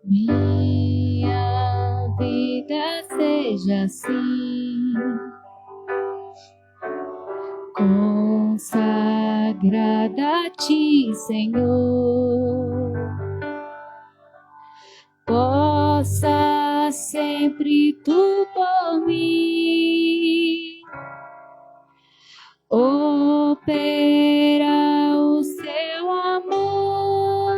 Minha vida seja assim, consagrada a Ti, Senhor. Possa sempre Tu por mim opera o Seu amor,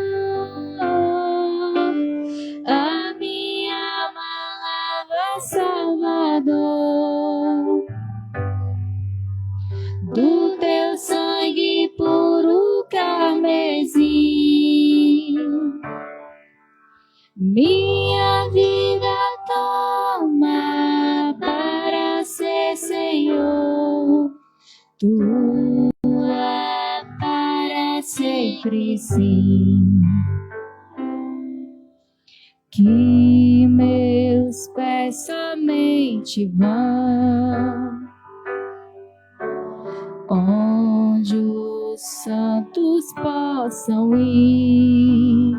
a minha palavra Salvador, do Teu sangue puro carmesim. Minha vida toma para ser, Senhor, Tua para sempre, sim. Que meus pés somente vão onde os santos possam ir,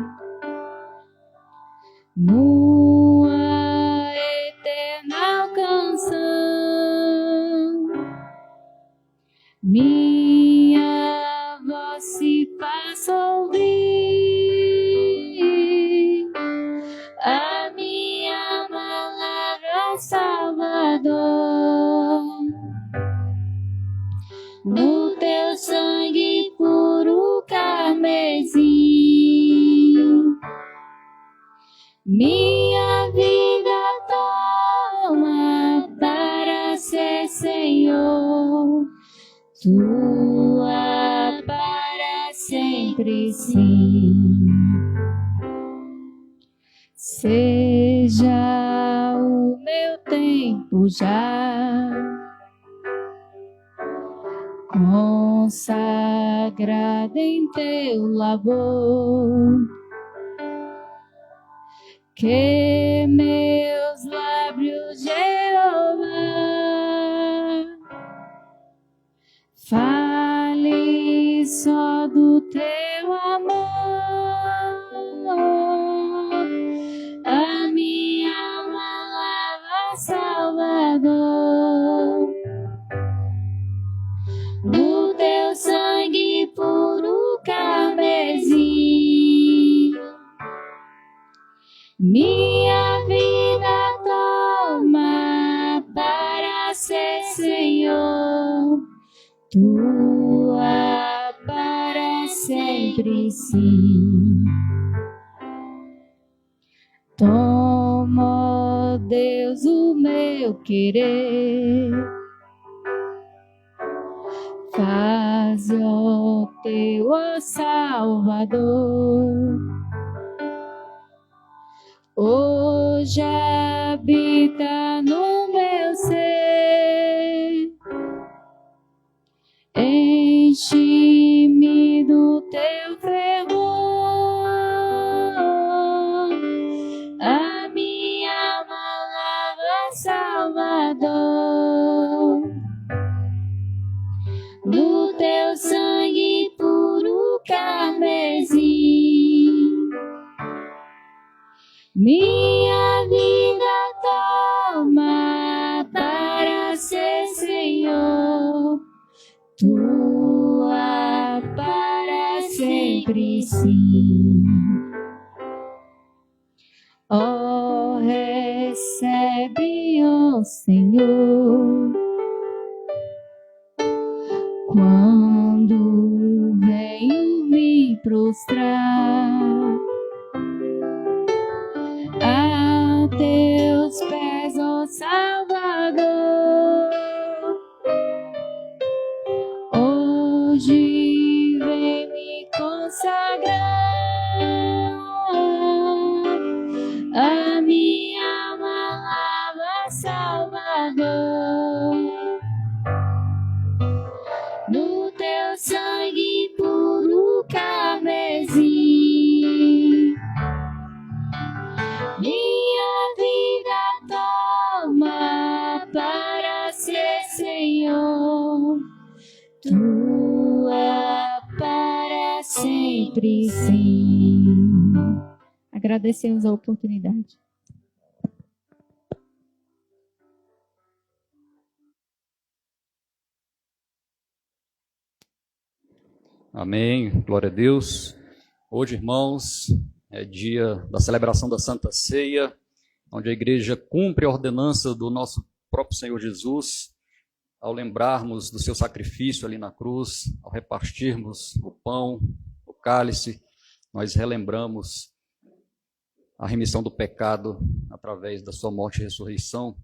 numa eterna canção. Minha voz se faça ouvir, a minha palavra Salvador, no Teu sangue puro carmesim. Minha vida toma para ser, Senhor, Tua para sempre, sim. Seja o meu tempo já consagrado em Teu labor, que meus lábios, Jeová, fale só do Teu amor, a minha palavra Salvador, no Teu sangue puro carmesim. Minha vida toma para ser, Senhor, Tua para sempre, sim. Toma, ó Deus, o meu querer, faz, ó Teu, ó Salvador, hoje habita no meu ser, enche-me do Teu fervor, a minha palavra Salvador, no Teu sangue puro carmesim. Minha vida toma para ser, Senhor, Tua para sempre, sim. Ó, recebe, ó Senhor, quando venho me prostrar a Teus pés, ó Salvador, hoje vem me consagrar, a minha palavra Salvador, no Teu sangue puro carmesim. Minha vida toma para ser, Senhor, Tua para sempre, sim. Agradecemos a oportunidade. Amém, glória a Deus. Hoje, irmãos, é dia da celebração da Santa Ceia, onde a igreja cumpre a ordenança do nosso próprio Senhor Jesus, ao lembrarmos do seu sacrifício ali na cruz, ao repartirmos o pão, o cálice, nós relembramos a remissão do pecado através da sua morte e ressurreição,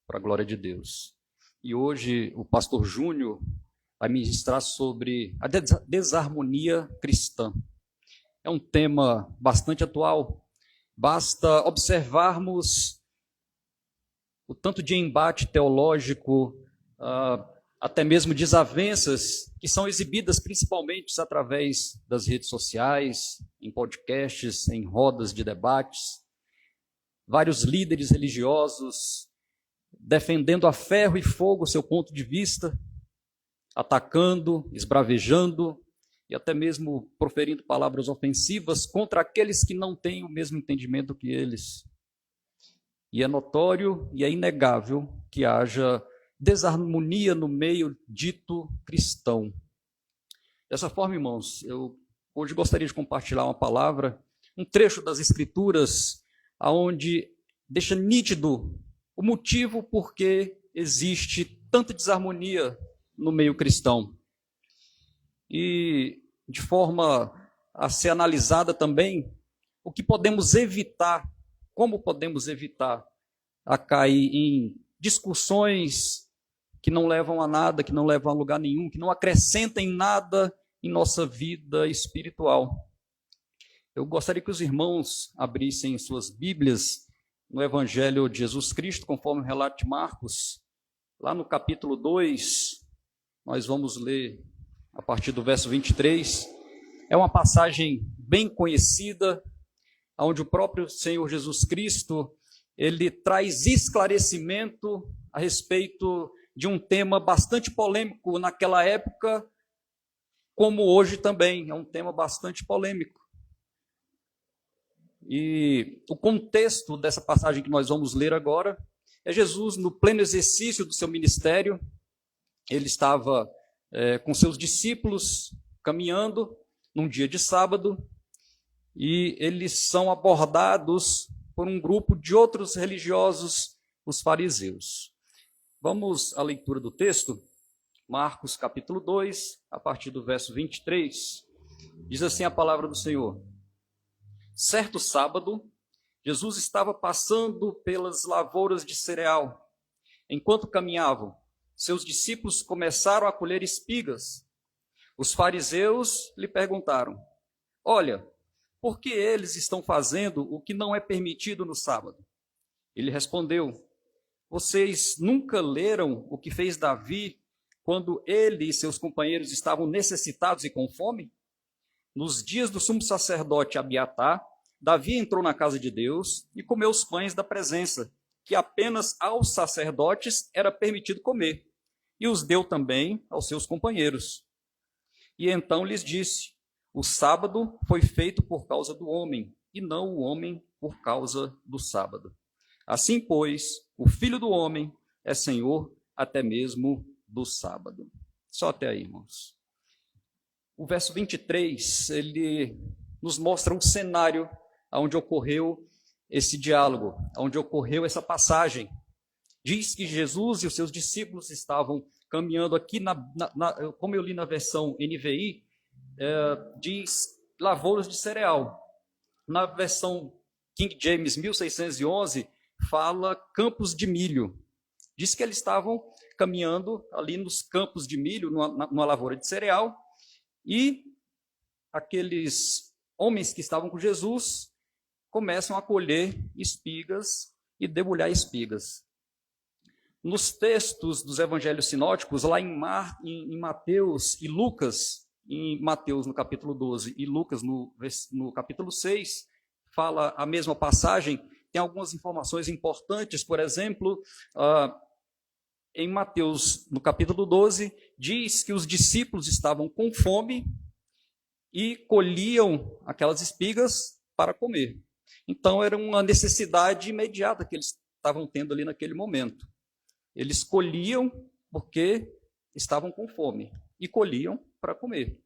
para a glória de Deus. E hoje o pastor Júnior vai ministrar sobre a desarmonia cristã. É um tema bastante atual. Basta observarmos o tanto de embate teológico, até mesmo desavenças, que são exibidas principalmente através das redes sociais, em podcasts, em rodas de debates. Vários líderes religiosos defendendo a ferro e fogo o seu ponto de vista, atacando, esbravejando e até mesmo proferindo palavras ofensivas contra aqueles que não têm o mesmo entendimento que eles. E é notório e é inegável que haja desarmonia no meio dito cristão. Dessa forma, irmãos, eu hoje gostaria de compartilhar uma palavra, um trecho das Escrituras, onde deixa nítido o motivo por que existe tanta desarmonia no meio cristão. E, de forma a ser analisada também, o que podemos evitar, como podemos evitar a cair em discussões que não levam a nada, que não levam a lugar nenhum, que não acrescentem nada em nossa vida espiritual. Eu gostaria que os irmãos abrissem suas Bíblias no Evangelho de Jesus Cristo, conforme o relato de Marcos, lá no capítulo 2, nós vamos ler a partir do verso 23. É uma passagem bem conhecida, onde o próprio Senhor Jesus Cristo, ele traz esclarecimento a respeito de um tema bastante polêmico naquela época, como hoje também, é um tema bastante polêmico. E o contexto dessa passagem que nós vamos ler agora é Jesus no pleno exercício do seu ministério. Ele estava com seus discípulos caminhando num dia de sábado e eles são abordados por um grupo de outros religiosos, os fariseus. Vamos à leitura do texto, Marcos capítulo 2, a partir do verso 23. Diz assim a palavra do Senhor. Certo sábado, Jesus estava passando pelas lavouras de cereal. Enquanto caminhavam, seus discípulos começaram a colher espigas. Os fariseus lhe perguntaram: olha, por que eles estão fazendo o que não é permitido no sábado? Ele respondeu: vocês nunca leram o que fez Davi quando ele e seus companheiros estavam necessitados e com fome? Nos dias do sumo sacerdote Abiatar, Davi entrou na casa de Deus e comeu os pães da presença, que apenas aos sacerdotes era permitido comer, e os deu também aos seus companheiros. E então lhes disse: o sábado foi feito por causa do homem, e não o homem por causa do sábado. Assim, pois, o Filho do Homem é Senhor até mesmo do sábado. Só até aí, irmãos. O verso 23, ele nos mostra um cenário onde ocorreu esse diálogo, onde ocorreu essa passagem. Diz que Jesus e os seus discípulos estavam caminhando aqui, como eu li na versão NVI, diz lavouras de cereal. Na versão King James 1611, fala campos de milho. Diz que eles estavam caminhando ali nos campos de milho, numa lavoura de cereal, e aqueles homens que estavam com Jesus começam a colher espigas e debulhar espigas. Nos textos dos evangelhos sinóticos, lá em Mateus e Lucas, em Mateus no capítulo 12 e Lucas no capítulo 6, fala a mesma passagem, tem algumas informações importantes. Por exemplo, em Mateus, no capítulo 12, diz que os discípulos estavam com fome e colhiam aquelas espigas para comer. Então, era uma necessidade imediata que eles estavam tendo ali naquele momento. Eles colhiam porque estavam com fome e colhiam para comer.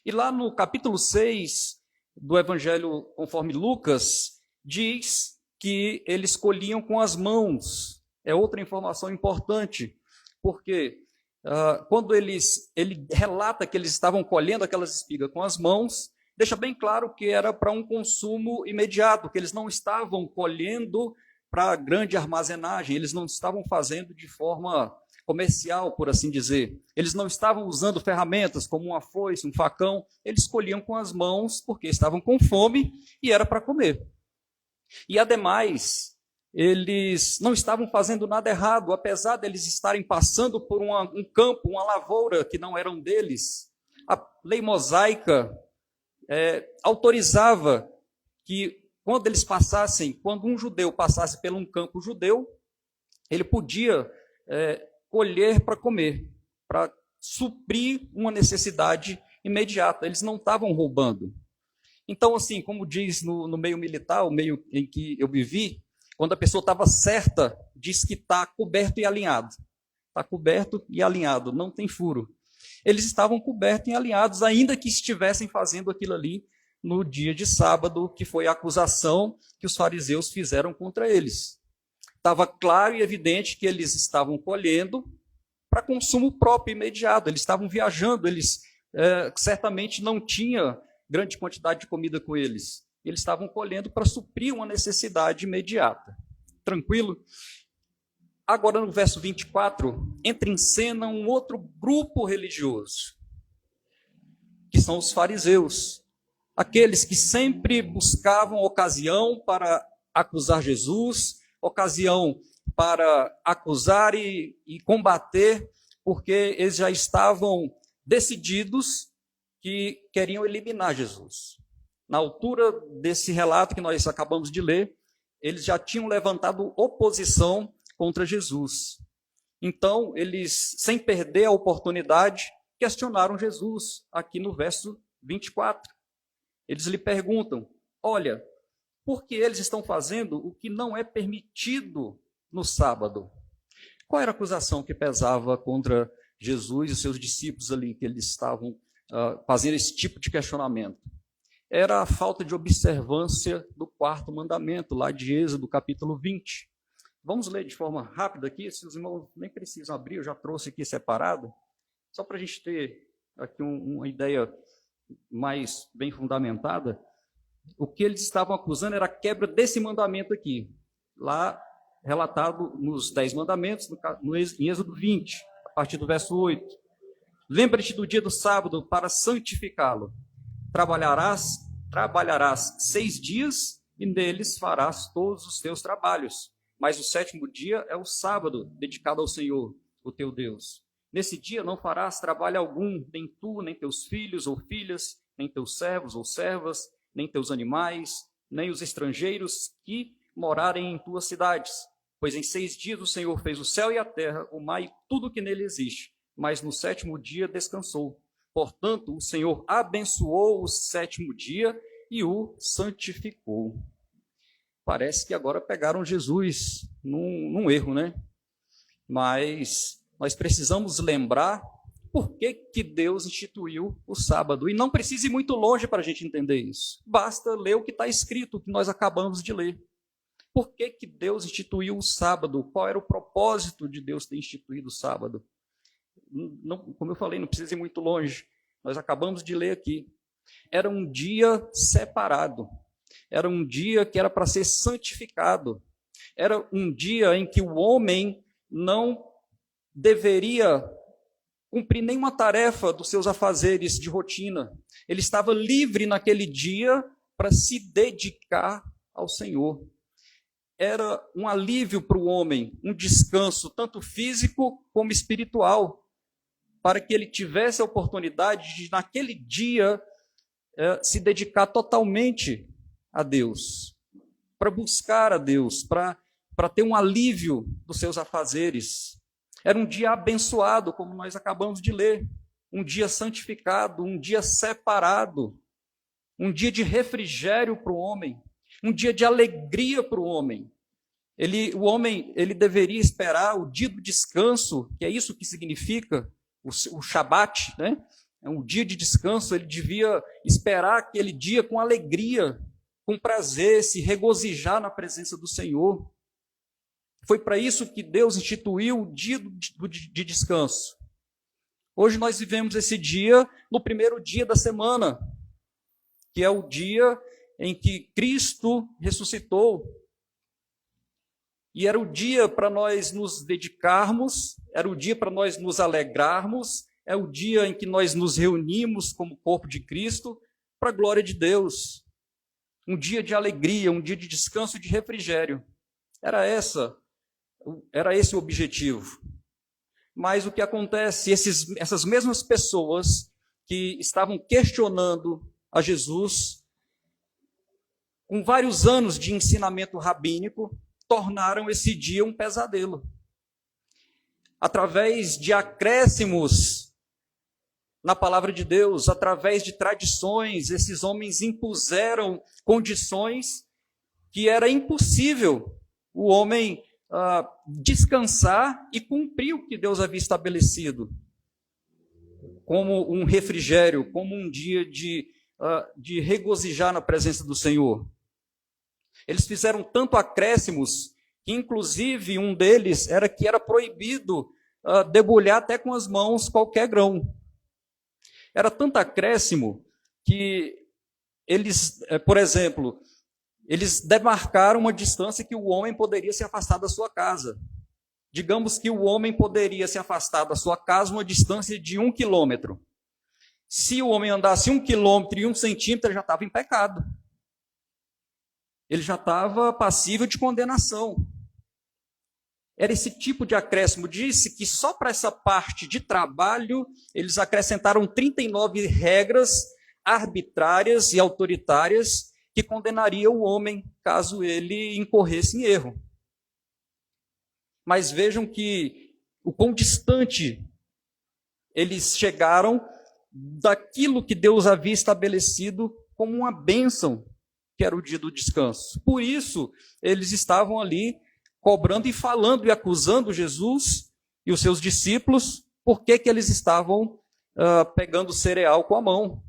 E lá no capítulo 6 do Evangelho conforme Lucas, diz que eles colhiam com as mãos. É outra informação importante, porque quando ele relata que eles estavam colhendo aquelas espigas com as mãos, deixa bem claro que era para um consumo imediato, que eles não estavam colhendo para grande armazenagem, eles não estavam fazendo de forma comercial, por assim dizer. Eles não estavam usando ferramentas como uma foice, um facão, eles colhiam com as mãos porque estavam com fome e era para comer. E, ademais, eles não estavam fazendo nada errado, apesar de eles estarem passando por um campo, uma lavoura que não eram deles. A lei mosaica autorizava que, quando um judeu passasse por um campo judeu, ele podia colher para comer, para suprir uma necessidade imediata. Eles não estavam roubando. Então, assim, como diz no meio militar, o meio em que eu vivi, quando a pessoa estava certa, diz que está coberto e alinhado. Está coberto e alinhado, não tem furo. Eles estavam cobertos e alinhados, ainda que estivessem fazendo aquilo ali no dia de sábado, que foi a acusação que os fariseus fizeram contra eles. Estava claro e evidente que eles estavam colhendo para consumo próprio, imediato. Eles estavam viajando, eles certamente não tinham grande quantidade de comida com eles. Eles estavam colhendo para suprir uma necessidade imediata. Tranquilo? Agora, no verso 24, entra em cena um outro grupo religioso, que são os fariseus. Aqueles que sempre buscavam ocasião para acusar Jesus, ocasião para acusar e combater, porque eles já estavam decididos que queriam eliminar Jesus. Na altura desse relato que nós acabamos de ler, eles já tinham levantado oposição contra Jesus. Então, eles, sem perder a oportunidade, questionaram Jesus, aqui no verso 24. Eles lhe perguntam, olha, por que eles estão fazendo o que não é permitido no sábado? Qual era a acusação que pesava contra Jesus e seus discípulos ali, que eles estavam fazendo esse tipo de questionamento? Era a falta de observância do quarto mandamento, lá de Êxodo, capítulo 20. Vamos ler de forma rápida aqui, se os irmãos nem precisam abrir, eu já trouxe aqui separado, só para a gente ter aqui uma ideia mais bem fundamentada. O que eles estavam acusando era a quebra desse mandamento aqui, lá relatado nos 10 mandamentos, em Êxodo 20, a partir do verso 8. Lembra-te do dia do sábado para santificá-lo. Trabalharás 6 dias e neles farás todos os teus trabalhos. Mas o 7º dia é o sábado, dedicado ao Senhor, o teu Deus. Nesse dia não farás trabalho algum, nem tu, nem teus filhos ou filhas, nem teus servos ou servas, nem teus animais, nem os estrangeiros que morarem em tuas cidades. Pois em 6 dias o Senhor fez o céu e a terra, o mar e tudo que nele existe. Mas no 7º dia descansou. Portanto, o Senhor abençoou o 7º dia e o santificou. Parece que agora pegaram Jesus num erro, né? Mas nós precisamos lembrar por que Deus instituiu o sábado. E não precisa ir muito longe para a gente entender isso. Basta ler o que está escrito, o que nós acabamos de ler. Por que Deus instituiu o sábado? Qual era o propósito de Deus ter instituído o sábado? Não, como eu falei, não precisa ir muito longe. Nós acabamos de ler aqui. Era um dia separado. Era um dia que era para ser santificado. Era um dia em que o homem não deveria cumprir nenhuma tarefa dos seus afazeres de rotina. Ele estava livre naquele dia para se dedicar ao Senhor. Era um alívio para o homem, um descanso, tanto físico como espiritual, para que ele tivesse a oportunidade de, naquele dia, se dedicar totalmente a Deus, para buscar a Deus, para ter um alívio dos seus afazeres. Era um dia abençoado, como nós acabamos de ler, um dia santificado, um dia separado, um dia de refrigério para o homem. um dia de alegria para o homem. O homem deveria esperar o dia do descanso, que é isso que significa o Shabat, né? É um dia de descanso, ele devia esperar aquele dia com alegria, com prazer, se regozijar na presença do Senhor. Foi para isso que Deus instituiu o dia de descanso. Hoje nós vivemos esse dia no primeiro dia da semana, que é o dia em que Cristo ressuscitou. E era o dia para nós nos dedicarmos, era o dia para nós nos alegrarmos, é o dia em que nós nos reunimos como corpo de Cristo para a glória de Deus. Um dia de alegria, um dia de descanso e de refrigério. Era esse o objetivo. Mas o que acontece? Essas mesmas pessoas que estavam questionando a Jesus, com vários anos de ensinamento rabínico, tornaram esse dia um pesadelo. Através de acréscimos na palavra de Deus, através de tradições, esses homens impuseram condições que era impossível o homem descansar e cumprir o que Deus havia estabelecido, como um refrigério, como um dia de regozijar na presença do Senhor. Eles fizeram tanto acréscimos, que inclusive um deles era que era proibido debulhar até com as mãos qualquer grão. Era tanto acréscimo que eles, por exemplo, eles demarcaram uma distância que o homem poderia se afastar da sua casa. Digamos que o homem poderia se afastar da sua casa uma distância de 1 quilômetro. Se o homem andasse 1 quilômetro e 1 centímetro, ele já estava em pecado. Ele já estava passível de condenação. Era esse tipo de acréscimo. Disse que só para essa parte de trabalho, eles acrescentaram 39 regras arbitrárias e autoritárias que condenariam o homem caso ele incorresse em erro. Mas vejam que o quão distante eles chegaram daquilo que Deus havia estabelecido como uma bênção, que era o dia do descanso. Por isso, eles estavam ali cobrando e falando e acusando Jesus e os seus discípulos, por que eles estavam pegando cereal com a mão,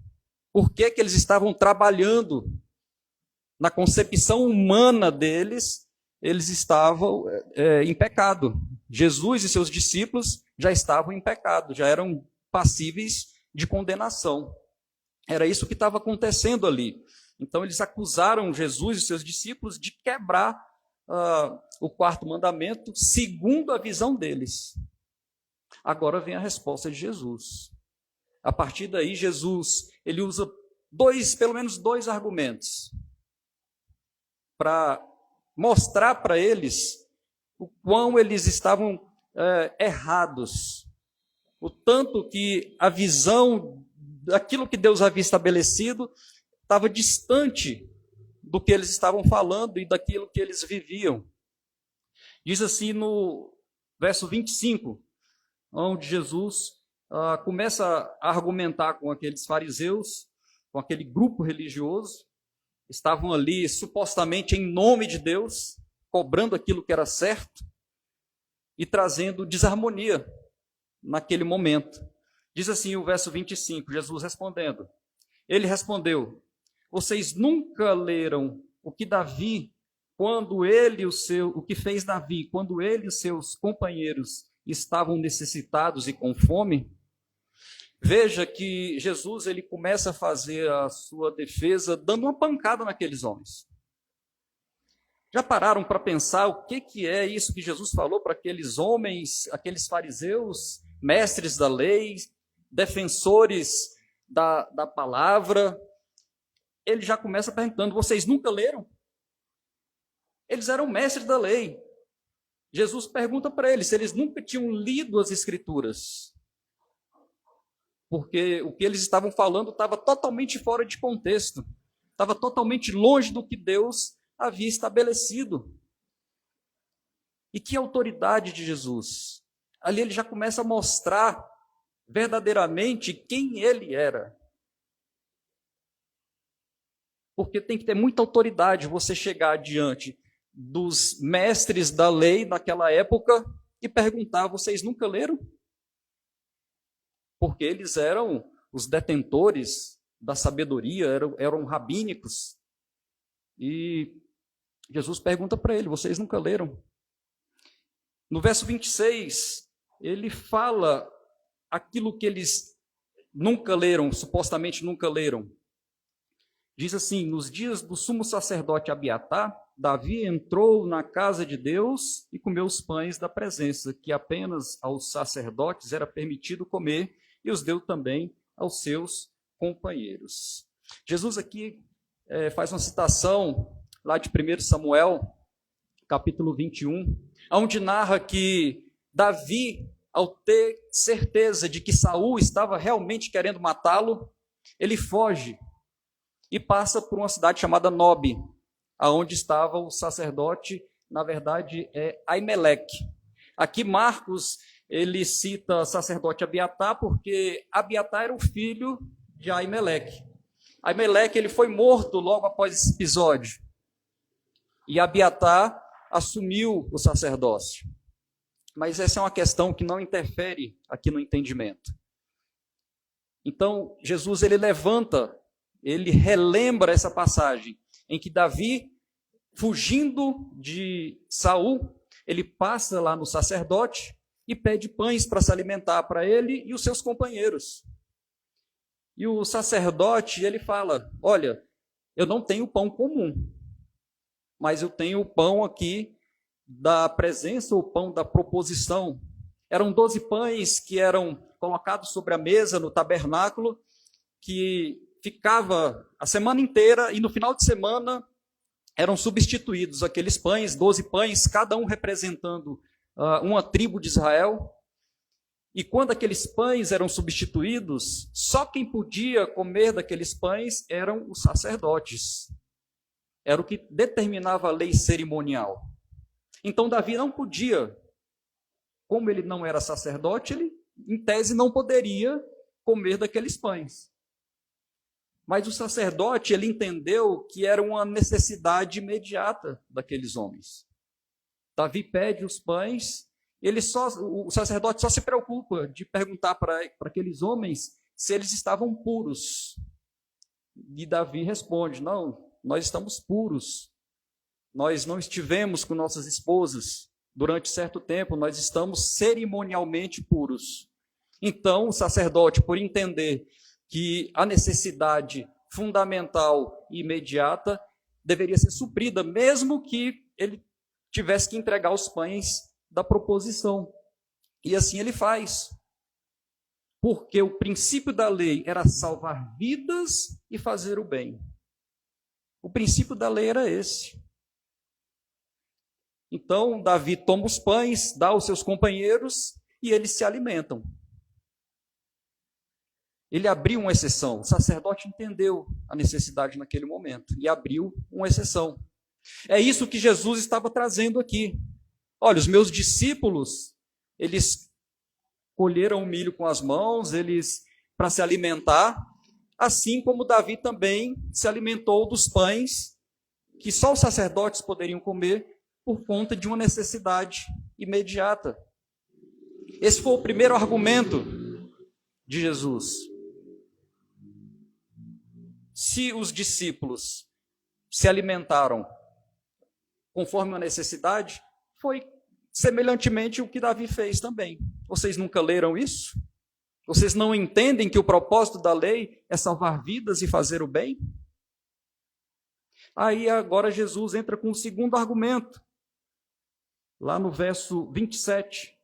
por que eles estavam trabalhando. Na concepção humana deles, eles estavam em pecado. Jesus e seus discípulos já estavam em pecado, já eram passíveis de condenação. Era isso que estava acontecendo ali. Então, eles acusaram Jesus e seus discípulos de quebrar o quarto mandamento, segundo a visão deles. Agora vem a resposta de Jesus. A partir daí, Jesus ele usa pelo menos dois argumentos para mostrar para eles o quão eles estavam errados. O tanto que a visão daquilo que Deus havia estabelecido estava distante do que eles estavam falando e daquilo que eles viviam. Diz assim no verso 25, onde Jesus começa a argumentar com aqueles fariseus, com aquele grupo religioso, estavam ali supostamente em nome de Deus, cobrando aquilo que era certo e trazendo desarmonia naquele momento. Diz assim o verso 25, Jesus respondendo. Ele respondeu: vocês nunca leram o que o que fez Davi, quando ele e os seus companheiros estavam necessitados e com fome? Veja que Jesus ele começa a fazer a sua defesa dando uma pancada naqueles homens. Já pararam para pensar o que é isso que Jesus falou para aqueles homens, aqueles fariseus, mestres da lei, defensores da palavra? Ele já começa perguntando: vocês nunca leram? Eles eram mestres da lei. Jesus pergunta para eles se eles nunca tinham lido as Escrituras. Porque o que eles estavam falando estava totalmente fora de contexto. Estava totalmente longe do que Deus havia estabelecido. E que autoridade de Jesus? Ali ele já começa a mostrar verdadeiramente quem ele era. Porque tem que ter muita autoridade você chegar diante dos mestres da lei naquela época e perguntar: vocês nunca leram? Porque eles eram os detentores da sabedoria, eram rabínicos. E Jesus pergunta para ele: vocês nunca leram? No verso 26, ele fala aquilo que eles nunca leram, supostamente nunca leram. Diz assim: nos dias do sumo sacerdote Abiatar, Davi entrou na casa de Deus e comeu os pães da presença, que apenas aos sacerdotes era permitido comer, e os deu também aos seus companheiros. Jesus aqui faz uma citação lá de 1 Samuel, capítulo 21, onde narra que Davi, ao ter certeza de que Saul estava realmente querendo matá-lo, ele foge e passa por uma cidade chamada Nobe, aonde estava o sacerdote, na verdade é Aimeleque. Aqui Marcos, ele cita sacerdote Abiatar, porque Abiatar era o filho de Aimeleque. Aimeleque, ele foi morto logo após esse episódio. E Abiatar assumiu o sacerdócio. Mas essa é uma questão que não interfere aqui no entendimento. Então, Jesus, ele levanta, ele relembra essa passagem em que Davi, fugindo de Saul, ele passa lá no sacerdote e pede pães para se alimentar para ele e os seus companheiros. E o sacerdote, ele fala: olha, eu não tenho pão comum, mas eu tenho o pão aqui da presença, o pão da proposição. Eram 12 pães que eram colocados sobre a mesa no tabernáculo, que ficava a semana inteira, e no final de semana eram substituídos aqueles pães, 12 pães, cada um representando uma tribo de Israel. E quando aqueles pães eram substituídos, só quem podia comer daqueles pães eram os sacerdotes. Era o que determinava a lei cerimonial. Então Davi não podia, como ele não era sacerdote, ele, em tese, não poderia comer daqueles pães. Mas o sacerdote, ele entendeu que era uma necessidade imediata daqueles homens. Davi pede os pães, o sacerdote só se preocupa de perguntar para aqueles homens se eles estavam puros. E Davi responde: não, nós estamos puros. Nós não estivemos com nossas esposas durante certo tempo, nós estamos cerimonialmente puros. Então, o sacerdote, por entender que a necessidade fundamental e imediata deveria ser suprida, mesmo que ele tivesse que entregar os pães da proposição. E assim ele faz. Porque o princípio da lei era salvar vidas e fazer o bem. O princípio da lei era esse. Então, Davi toma os pães, dá aos seus companheiros e eles se alimentam. Ele abriu uma exceção. O sacerdote entendeu a necessidade naquele momento e abriu uma exceção. É isso que Jesus estava trazendo aqui. Olha, os meus discípulos, eles colheram o milho com as mãos, eles para se alimentar, assim como Davi também se alimentou dos pães que só os sacerdotes poderiam comer por conta de uma necessidade imediata. Esse foi o primeiro argumento de Jesus. Se os discípulos se alimentaram conforme a necessidade, foi semelhantemente o que Davi fez também. Vocês nunca leram isso? Vocês não entendem que o propósito da lei é salvar vidas e fazer o bem? Aí agora Jesus entra com o segundo argumento, lá no verso 27.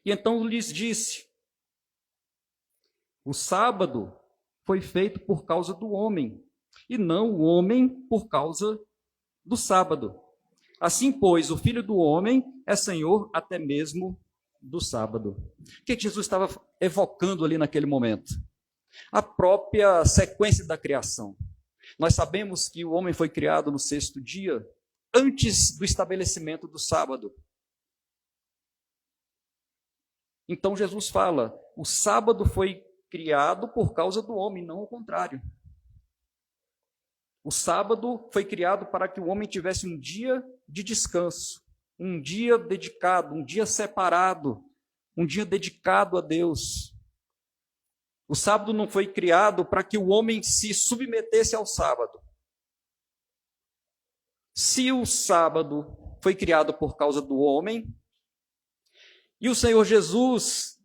E então lhes disse: o sábado foi feito por causa do homem, e não o homem por causa do sábado. Assim, pois, o Filho do Homem é Senhor até mesmo do sábado. O que Jesus estava evocando ali naquele momento? A própria sequência da criação. Nós sabemos que o homem foi criado no 6º dia, antes do estabelecimento do sábado. Então Jesus fala: o sábado foi criado por causa do homem, não o contrário. O sábado foi criado para que o homem tivesse um dia de descanso, um dia dedicado, um dia separado, um dia dedicado a Deus. O sábado não foi criado para que o homem se submetesse ao sábado. Se o sábado foi criado por causa do homem, e o Senhor Jesus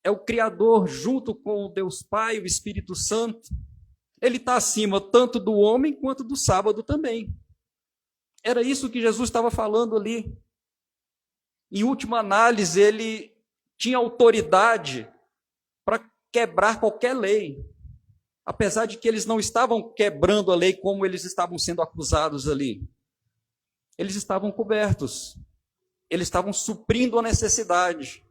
é o Criador junto com o Deus Pai, o Espírito Santo, ele está acima tanto do homem quanto do sábado também. Era isso que Jesus estava falando ali. Em última análise, ele tinha autoridade para quebrar qualquer lei, apesar de que eles não estavam quebrando a lei como eles estavam sendo acusados ali. Eles estavam cobertos, eles estavam suprindo a necessidade.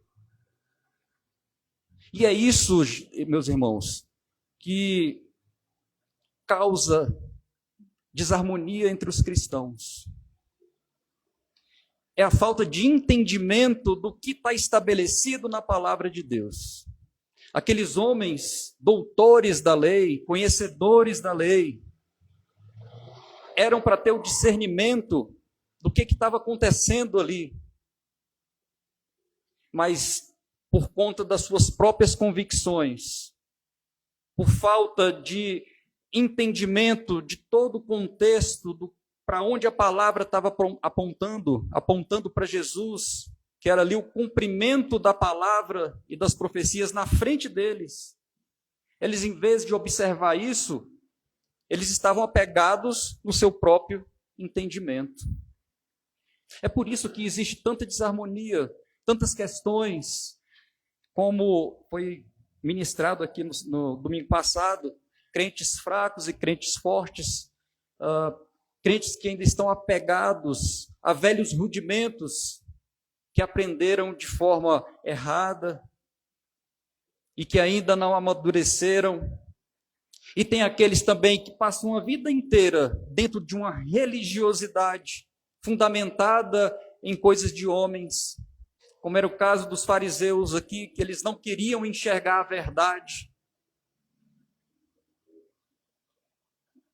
E é isso, meus irmãos, que causa desarmonia entre os cristãos. É a falta de entendimento do que está estabelecido na palavra de Deus. Aqueles homens, doutores da lei, conhecedores da lei, eram para ter o discernimento do que estava acontecendo ali. Mas, por conta das suas próprias convicções, por falta de entendimento de todo o contexto, para onde a palavra estava apontando para Jesus, que era ali o cumprimento da palavra e das profecias na frente deles. Eles, em vez de observar isso, eles estavam apegados no seu próprio entendimento. É por isso que existe tanta desarmonia, tantas questões, como foi ministrado aqui no domingo passado, crentes fracos e crentes fortes, crentes que ainda estão apegados a velhos rudimentos, que aprenderam de forma errada e que ainda não amadureceram. E tem aqueles também que passam a vida inteira dentro de uma religiosidade fundamentada em coisas de homens, como era o caso dos fariseus aqui, que eles não queriam enxergar a verdade.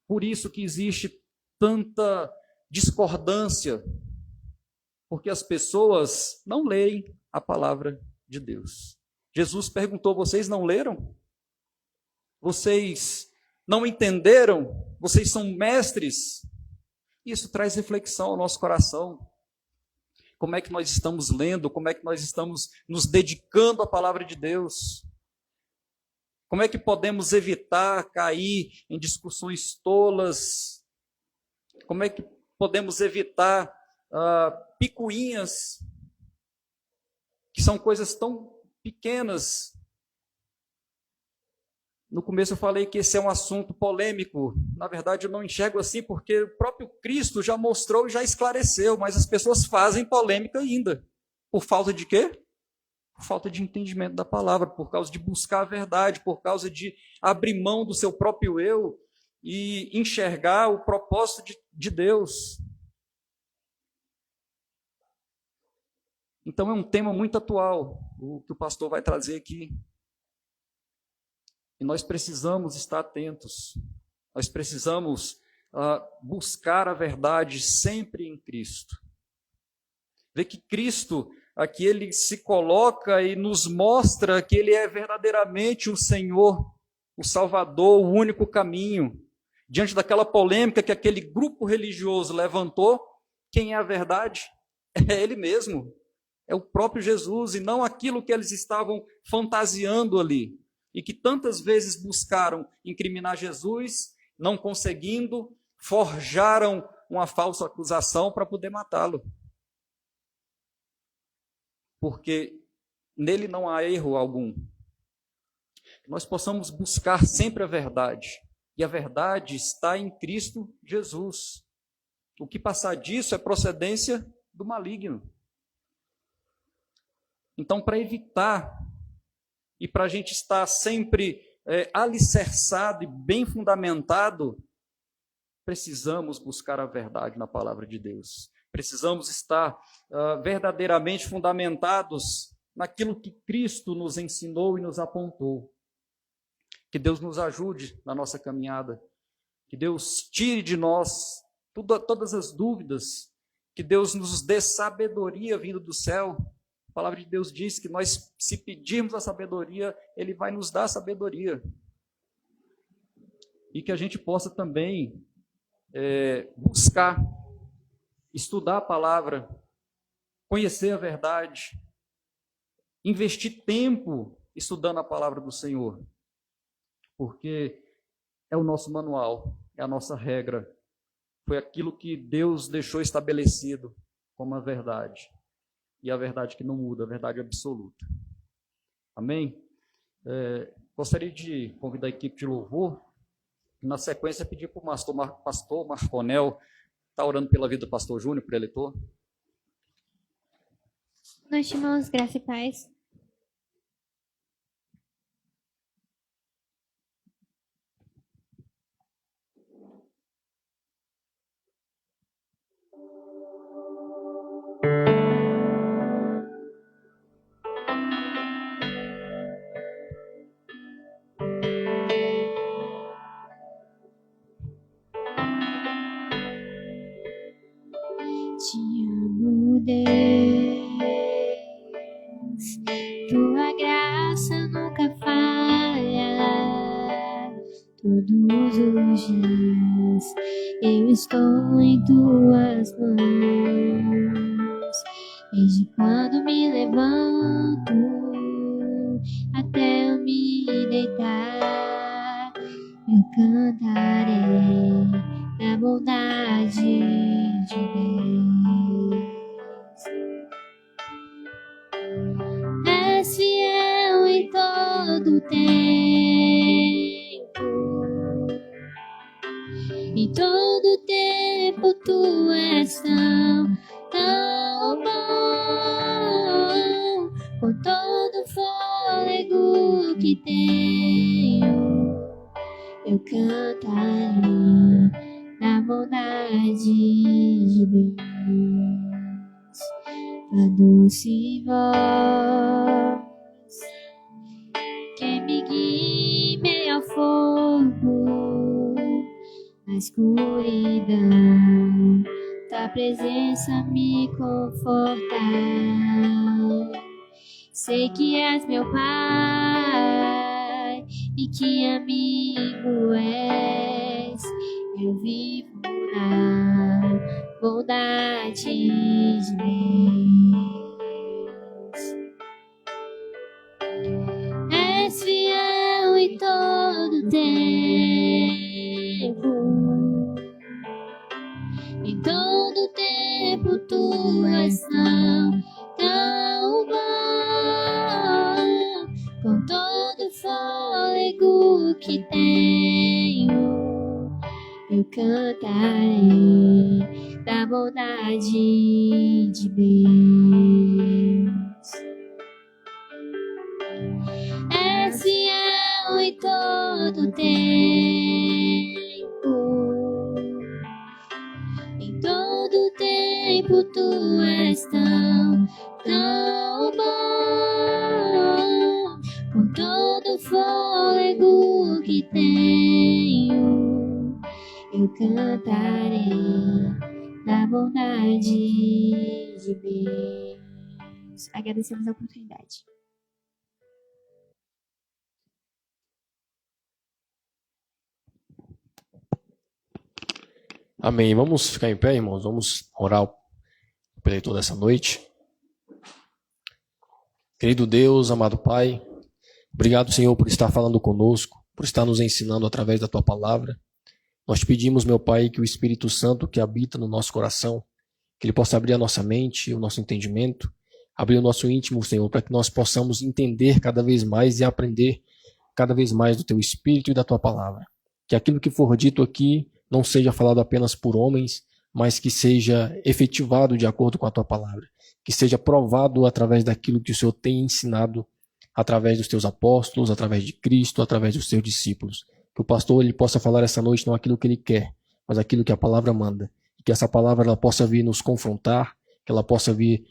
Por isso que existe tanta discordância, porque as pessoas não leem a palavra de Deus. Jesus perguntou: vocês não leram? Vocês não entenderam? Vocês são mestres? Isso traz reflexão ao nosso coração. Como é que nós estamos lendo? Como é que nós estamos nos dedicando à palavra de Deus? Como é que podemos evitar cair em discussões tolas? Como é que podemos evitar picuinhas, que são coisas tão pequenas? No começo eu falei que esse é um assunto polêmico. Na verdade, eu não enxergo assim, porque o próprio Cristo já mostrou e já esclareceu, mas as pessoas fazem polêmica ainda. Por falta de quê? Por falta de entendimento da palavra, por causa de buscar a verdade, por causa de abrir mão do seu próprio eu e enxergar o propósito de Deus. Então é um tema muito atual, o que o pastor vai trazer aqui. E nós precisamos estar atentos, nós precisamos buscar a verdade sempre em Cristo. Ver que Cristo, aqui ele se coloca e nos mostra que ele é verdadeiramente o Senhor, o Salvador, o único caminho. Diante daquela polêmica que aquele grupo religioso levantou, quem é a verdade? É ele mesmo, é o próprio Jesus, e não aquilo que eles estavam fantasiando ali. E que tantas vezes buscaram incriminar Jesus, não conseguindo, forjaram uma falsa acusação para poder matá-lo. Porque nele não há erro algum. Que nós possamos buscar sempre a verdade. E a verdade está em Cristo Jesus. O que passar disso é procedência do maligno. Então, para evitar e para a gente estar sempre alicerçado e bem fundamentado, precisamos buscar a verdade na palavra de Deus. Precisamos estar verdadeiramente fundamentados naquilo que Cristo nos ensinou e nos apontou. Que Deus nos ajude na nossa caminhada Que Deus tire de nós todas as dúvidas, que Deus nos dê sabedoria vindo do céu. A palavra de Deus diz que nós, se pedirmos a sabedoria, Ele vai nos dar sabedoria. E que a gente possa também buscar, estudar a palavra, conhecer a verdade, investir tempo estudando a palavra do Senhor, porque é o nosso manual, é a nossa regra, foi aquilo que Deus deixou estabelecido como a verdade, e a verdade que não muda, a verdade absoluta. Amém? Gostaria de convidar a equipe de louvor, na sequência pedir para o pastor Marconel estar orando pela vida do pastor Júnior, preletor. Nós irmãos, graça e paz. Te amo, Deus, tua graça nunca falha. Todos os dias eu estou em tuas mãos, desde quando me levanto até eu me deitar, eu cantarei da bondade de Deus. És fiel em todo tempo, em todo tempo tu és tão bom. Com todo fôlego que tenho, eu cantarei da bondade de Deus. A doce voz que me guia em meio ao fogo, na escuridão, tua presença me conforta. Sei que és meu Pai e que amigo és. Eu vivo na bondade de Deus. És fiel em todo tempo, em todo tempo tu és tão bom. Com todo fôlego que tenho, eu cantarei da bondade de Deus. És fiel em todo tempo, em todo tempo tu és tão bom. Com todo fôlego que tenho, eu cantarei da bondade de Deus. Agradecemos a oportunidade. Amém. Vamos ficar em pé, irmãos. Vamos orar pelo leitor dessa noite. Querido Deus, amado Pai, obrigado, Senhor, por estar falando conosco, por estar nos ensinando através da Tua palavra. Nós te pedimos, meu Pai, que o Espírito Santo que habita no nosso coração, que Ele possa abrir a nossa mente, o nosso entendimento, abrir o nosso íntimo, Senhor, para que nós possamos entender cada vez mais e aprender cada vez mais do Teu Espírito e da Tua palavra. Que aquilo que for dito aqui não seja falado apenas por homens, mas que seja efetivado de acordo com a Tua palavra. Que seja provado através daquilo que o Senhor tem ensinado, através dos Teus apóstolos, através de Cristo, através dos Seus discípulos. Que o pastor ele possa falar essa noite não aquilo que ele quer, mas aquilo que a palavra manda. E que essa palavra ela possa vir nos confrontar, que ela possa vir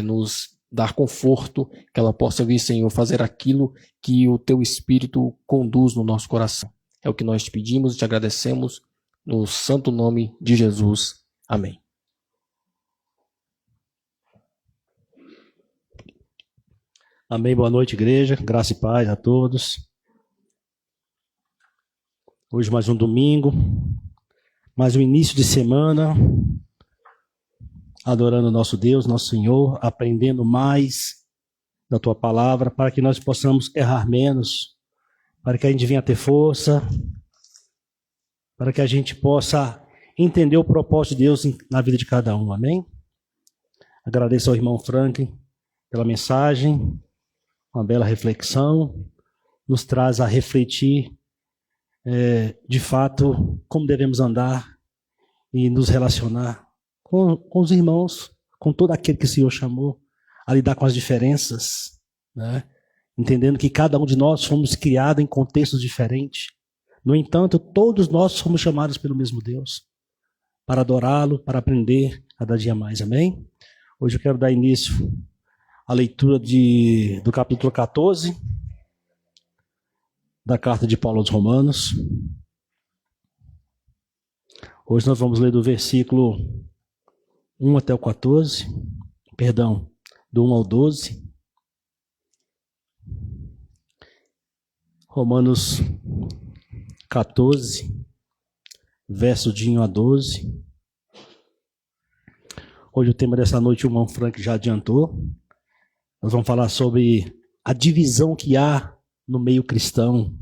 nos dar conforto, que ela possa vir, Senhor, fazer aquilo que o Teu Espírito conduz no nosso coração. É o que nós te pedimos e te agradecemos no santo nome de Jesus. Amém. Amém, boa noite, igreja, graça e paz a todos. Hoje mais um domingo, mais um início de semana, adorando nosso Deus, nosso Senhor, aprendendo mais da Tua Palavra, para que nós possamos errar menos, para que a gente venha ter força, para que a gente possa entender o propósito de Deus na vida de cada um, amém? Agradeço ao irmão Franklin pela mensagem, uma bela reflexão, nos traz a refletir de fato como devemos andar e nos relacionar com os irmãos, com todo aquele que o Senhor chamou a lidar com as diferenças, né? Entendendo que cada um de nós fomos criados em contextos diferentes. No entanto, todos nós somos chamados pelo mesmo Deus para adorá-lo, para aprender cada dia mais, amém? Hoje eu quero dar início à leitura do capítulo 14 da carta de Paulo aos Romanos. Hoje nós vamos ler do versículo 1 até o 14, do 1 ao 12. Romanos 14, verso de 1 a 12. Hoje o tema dessa noite o irmão Frank já adiantou. Nós vamos falar sobre a divisão que há no meio cristão,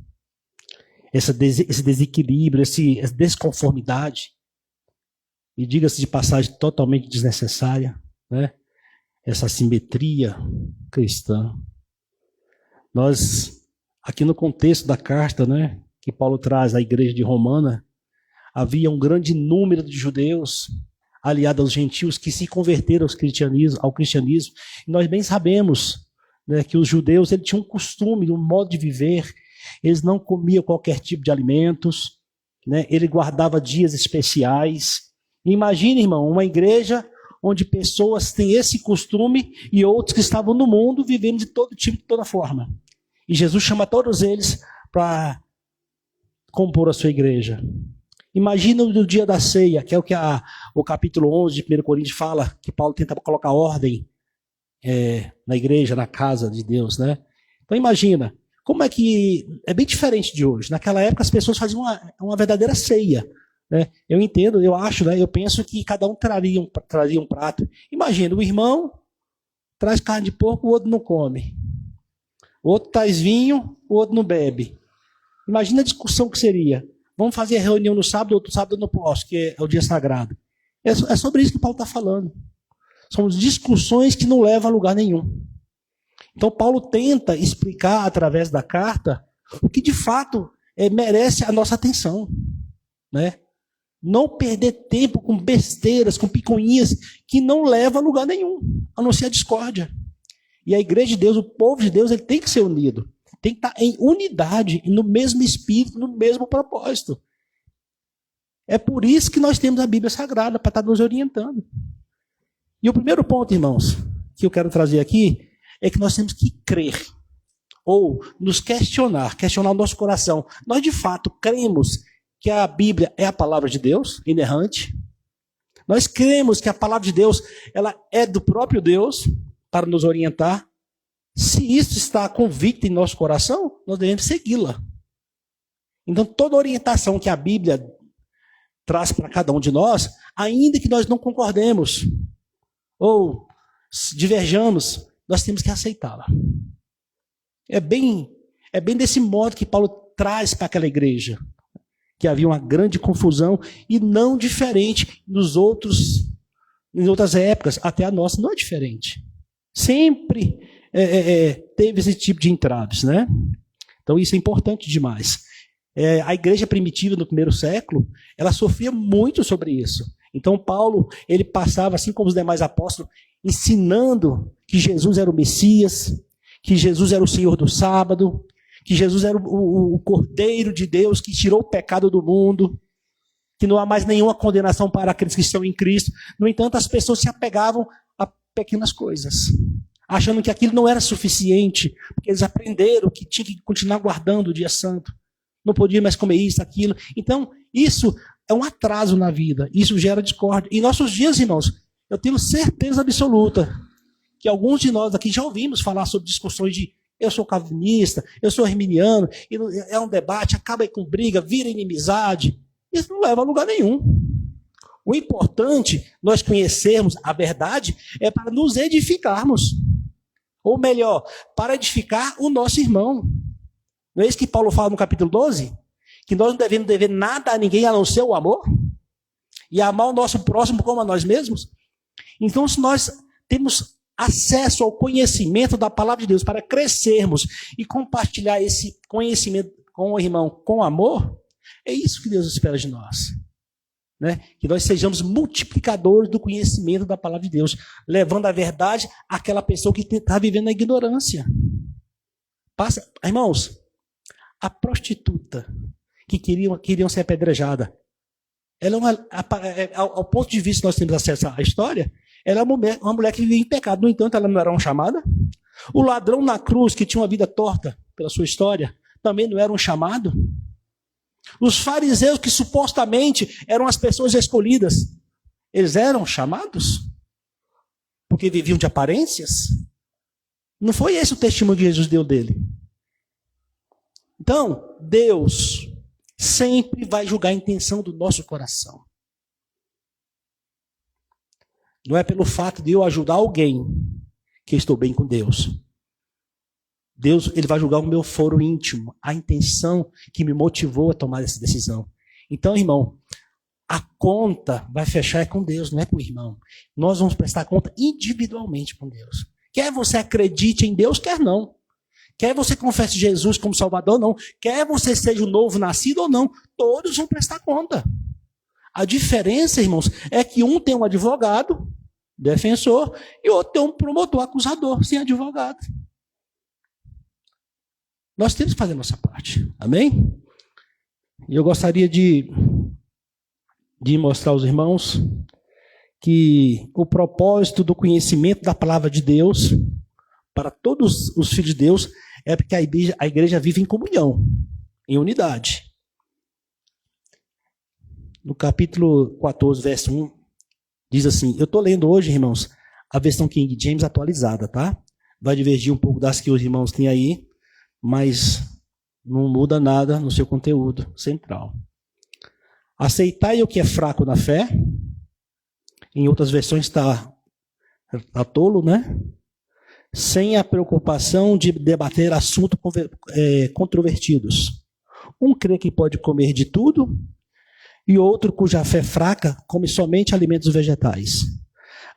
esse desequilíbrio, essa desconformidade, e diga-se de passagem totalmente desnecessária, né? Essa assimetria cristã. Nós, aqui no contexto da carta, né, que Paulo traz à igreja de Romana, havia um grande número de judeus aliados aos gentios que se converteram ao cristianismo. E nós bem sabemos, né, que os judeus eles tinham um costume, um modo de viver. Eles não comiam qualquer tipo de alimentos, né? Ele guardava dias especiais. Imagine, irmão, uma igreja onde pessoas têm esse costume e outros que estavam no mundo vivendo de todo tipo, de toda forma. E Jesus chama todos eles para compor a sua igreja. Imagina no dia da ceia, que é o que o capítulo 11 de 1 Coríntios fala, que Paulo tenta colocar ordem na igreja, na casa de Deus, né? Então imagina, como é que é bem diferente de hoje. Naquela época as pessoas faziam uma verdadeira ceia, né? Eu entendo, eu acho, né? Eu penso que cada um traria um prato. Imagina, o irmão traz carne de porco, o outro não come. O outro traz vinho, o outro não bebe. Imagina a discussão que seria. Vamos fazer a reunião no sábado, outro sábado eu não posso, que é o dia sagrado. É sobre isso que Paulo está falando. São discussões que não levam a lugar nenhum. Então Paulo tenta explicar através da carta o que de fato merece a nossa atenção, né? Não perder tempo com besteiras, com picuinhas que não levam a lugar nenhum, a não ser a discórdia. E a igreja de Deus, o povo de Deus, ele tem que ser unido. Tem que estar em unidade, no mesmo espírito, no mesmo propósito. É por isso que nós temos a Bíblia Sagrada, para estar nos orientando. E o primeiro ponto, irmãos, que eu quero trazer aqui, é que nós temos que crer, ou nos questionar o nosso coração. Nós, de fato, cremos que a Bíblia é a palavra de Deus, inerrante. Nós cremos que a palavra de Deus ela é do próprio Deus, para nos orientar. Se isso está convicto em nosso coração, nós devemos segui-la. Então, toda orientação que a Bíblia traz para cada um de nós, ainda que nós não concordemos ou diverjamos, nós temos que aceitá-la. É bem desse modo que Paulo traz para aquela igreja, que havia uma grande confusão e não diferente em outras épocas, até a nossa não é diferente. Sempre teve esse tipo de entraves, né? Então isso é importante demais. A igreja primitiva no primeiro século, ela sofria muito sobre isso. Então Paulo, ele passava, assim como os demais apóstolos, ensinando que Jesus era o Messias, que Jesus era o Senhor do sábado, que Jesus era o Cordeiro de Deus que tirou o pecado do mundo, que não há mais nenhuma condenação para aqueles que estão em Cristo. No entanto, as pessoas se apegavam a pequenas coisas, achando que aquilo não era suficiente, porque eles aprenderam que tinha que continuar guardando o dia santo. Não podia mais comer isso, aquilo. Então, isso é um atraso na vida. Isso gera discórdia. Em nossos dias, irmãos, eu tenho certeza absoluta que alguns de nós aqui já ouvimos falar sobre discussões de eu sou calvinista, eu sou arminiano, e é um debate, acaba aí com briga, vira inimizade. Isso não leva a lugar nenhum. O importante, nós conhecermos a verdade, é para nos edificarmos. Ou melhor, para edificar o nosso irmão. Não é isso que Paulo fala no capítulo 12? Que nós não devemos dever nada a ninguém a não ser o amor? E amar o nosso próximo como a nós mesmos? Então, se nós temos acesso ao conhecimento da palavra de Deus para crescermos e compartilhar esse conhecimento com o irmão com amor, é isso que Deus espera de nós. Né? Que nós sejamos multiplicadores do conhecimento da palavra de Deus, levando a verdade àquela pessoa que está vivendo na ignorância. Irmãos, a prostituta que queriam ser apedrejada, ela ao ponto de vista que nós temos acesso à história, ela é uma mulher que vivia em pecado. No entanto, ela não era uma chamada. O ladrão na cruz, que tinha uma vida torta pela sua história, também não era um chamado. Os fariseus, que supostamente eram as pessoas escolhidas, eles eram chamados? Porque viviam de aparências? Não foi esse o testemunho que Jesus deu dele. Então, Deus sempre vai julgar a intenção do nosso coração. Não é pelo fato de eu ajudar alguém que eu estou bem com Deus. Deus, ele vai julgar o meu foro íntimo, a intenção que me motivou a tomar essa decisão. Então, irmão, a conta vai fechar com Deus, não é com o irmão. Nós vamos prestar conta individualmente com Deus. Quer você acredite em Deus, quer não. Quer você confesse Jesus como Salvador ou não. Quer você seja o novo nascido ou não. Todos vão prestar conta. A diferença, irmãos, é que um tem um advogado, defensor, e outro tem um promotor, acusador, sem advogado. Nós temos que fazer a nossa parte. Amém? E eu gostaria de mostrar aos irmãos que o propósito do conhecimento da palavra de Deus para todos os filhos de Deus é porque a igreja vive em comunhão, em unidade. No capítulo 14, verso 1, diz assim, eu estou lendo hoje, irmãos, a versão King James atualizada, tá? Vai divergir um pouco das que os irmãos têm aí, mas não muda nada no seu conteúdo central. Aceitai o que é fraco na fé. Em outras versões está tolo, né? Sem a preocupação de debater assuntos controvertidos. Um crê que pode comer de tudo, e outro, cuja fé fraca, come somente alimentos vegetais.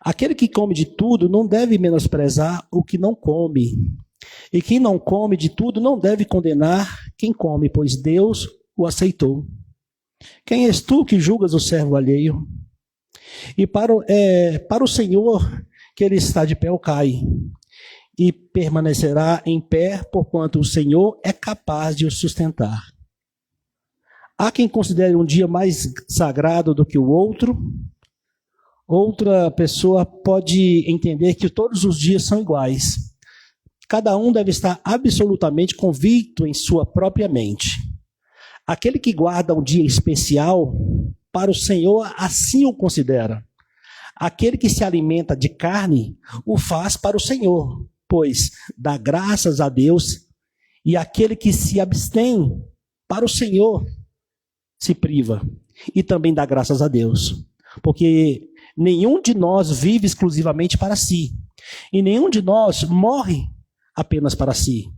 Aquele que come de tudo não deve menosprezar o que não come. E quem não come de tudo não deve condenar quem come, pois Deus o aceitou. Quem és tu que julgas o servo alheio? E para o Senhor que ele está de pé ou cai, e permanecerá em pé, porquanto o Senhor é capaz de o sustentar. Há quem considere um dia mais sagrado do que o outro. Outra pessoa pode entender que todos os dias são iguais. Cada um deve estar absolutamente convicto em sua própria mente. Aquele que guarda um dia especial, para o Senhor assim o considera. Aquele que se alimenta de carne, o faz para o Senhor, pois dá graças a Deus. E aquele que se abstém, para o Senhor, se priva. E também dá graças a Deus. Porque nenhum de nós vive exclusivamente para si. E nenhum de nós morre apenas para si.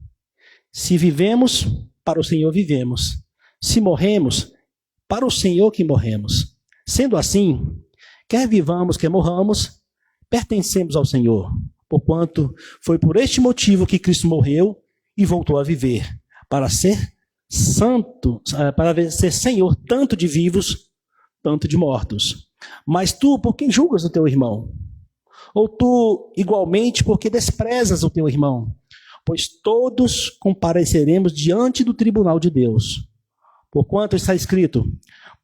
Se vivemos, para o Senhor vivemos. Se morremos, para o Senhor que morremos. Sendo assim, quer vivamos, quer morramos, pertencemos ao Senhor. Porquanto foi por este motivo que Cristo morreu e voltou a viver, para ser santo, para ser Senhor tanto de vivos, tanto de mortos. Mas tu, por que julgas o teu irmão? Ou tu, igualmente, porque desprezas o teu irmão? Pois todos compareceremos diante do tribunal de Deus. Porquanto está escrito,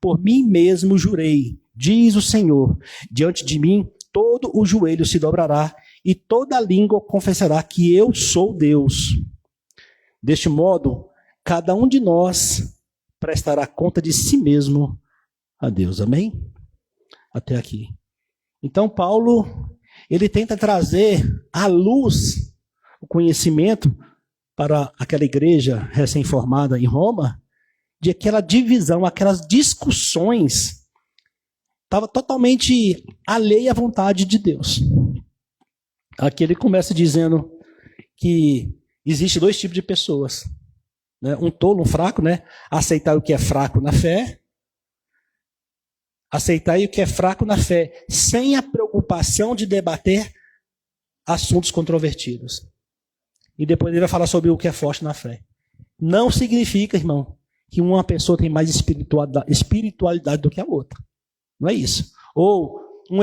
por mim mesmo jurei, diz o Senhor, diante de mim todo o joelho se dobrará e toda língua confessará que eu sou Deus. Deste modo, cada um de nós prestará conta de si mesmo a Deus. Amém? Até aqui. Então, Paulo, ele tenta trazer à luz o conhecimento para aquela igreja recém-formada em Roma, de aquela divisão, aquelas discussões, estava totalmente alheia à vontade de Deus. Aqui ele começa dizendo que existe 2 tipos de pessoas, né? Um tolo, um fraco, né? Aceitar o que é fraco na fé, aceitar o que é fraco na fé, sem a preocupação de debater assuntos controvertidos. E depois ele vai falar sobre o que é forte na fé. Não significa, irmão, que uma pessoa tem mais espiritualidade do que a outra. Não é isso. Ou um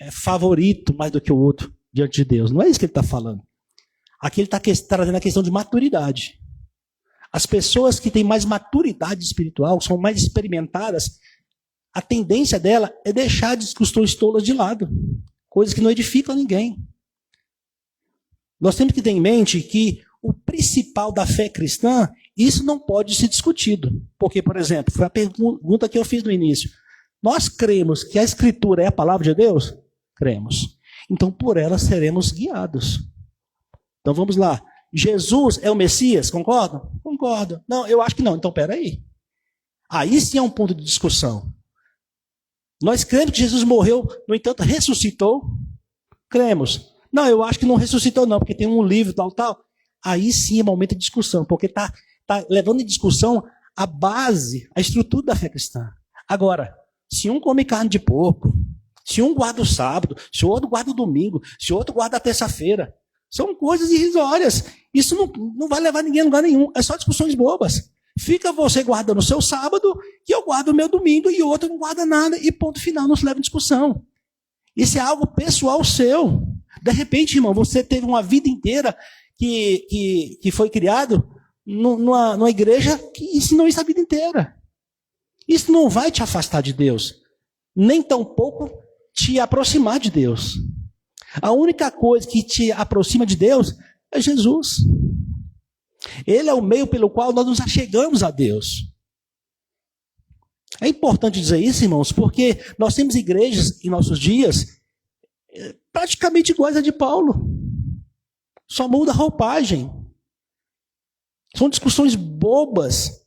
é favorito mais do que o outro diante de Deus. Não é isso que ele está falando. Aqui ele está trazendo a questão de maturidade. As pessoas que têm mais maturidade espiritual, são mais experimentadas, a tendência dela é deixar discussões tolas de lado. Coisas que não edificam ninguém. Nós temos que ter em mente que o principal da fé cristã, isso não pode ser discutido. Porque, por exemplo, foi a pergunta que eu fiz no início. Nós cremos que a Escritura é a palavra de Deus? Cremos. Então, por ela seremos guiados. Então, vamos lá. Jesus é o Messias? Concordam? Concordo. Não, eu acho que não. Então, peraí. Aí sim é um ponto de discussão. Nós cremos que Jesus morreu, no entanto, ressuscitou? Cremos. Não, eu acho que não ressuscitou não, porque tem um livro, tal. Aí sim é momento de discussão, porque está levando em discussão a base, a estrutura da fé cristã. Agora, se um come carne de porco, se um guarda o sábado, se o outro guarda o domingo, se o outro guarda a terça-feira, são coisas irrisórias. Isso não vai levar ninguém a lugar nenhum, é só discussões bobas. Fica você guardando o seu sábado, e eu guardo o meu domingo, e o outro não guarda nada, e ponto final, não se leva em discussão. Isso é algo pessoal seu. De repente, irmão, você teve uma vida inteira que foi criado numa igreja que ensinou isso a vida inteira. Isso não vai te afastar de Deus, nem tampouco te aproximar de Deus. A única coisa que te aproxima de Deus é Jesus. Ele é o meio pelo qual nós nos achegamos a Deus. É importante dizer isso, irmãos, porque nós temos igrejas em nossos dias praticamente iguais a de Paulo. Só muda a roupagem. São discussões bobas.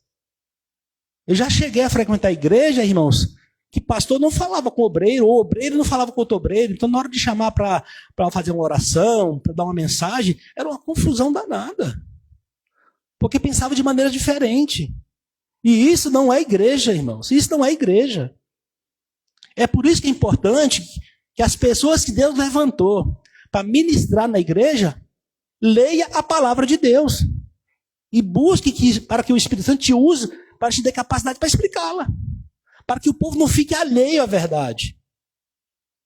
Eu já cheguei a frequentar a igreja, irmãos, que pastor não falava com o obreiro, ou o obreiro não falava com outro obreiro. Então, na hora de chamar para fazer uma oração, para dar uma mensagem, era uma confusão danada. Porque pensava de maneira diferente. E isso não é igreja, irmãos. Isso não é igreja. É por isso que é importante que as pessoas que Deus levantou para ministrar na igreja, leia a palavra de Deus. E busque para que o Espírito Santo te use para te dar capacidade para explicá-la. Para que o povo não fique alheio à verdade.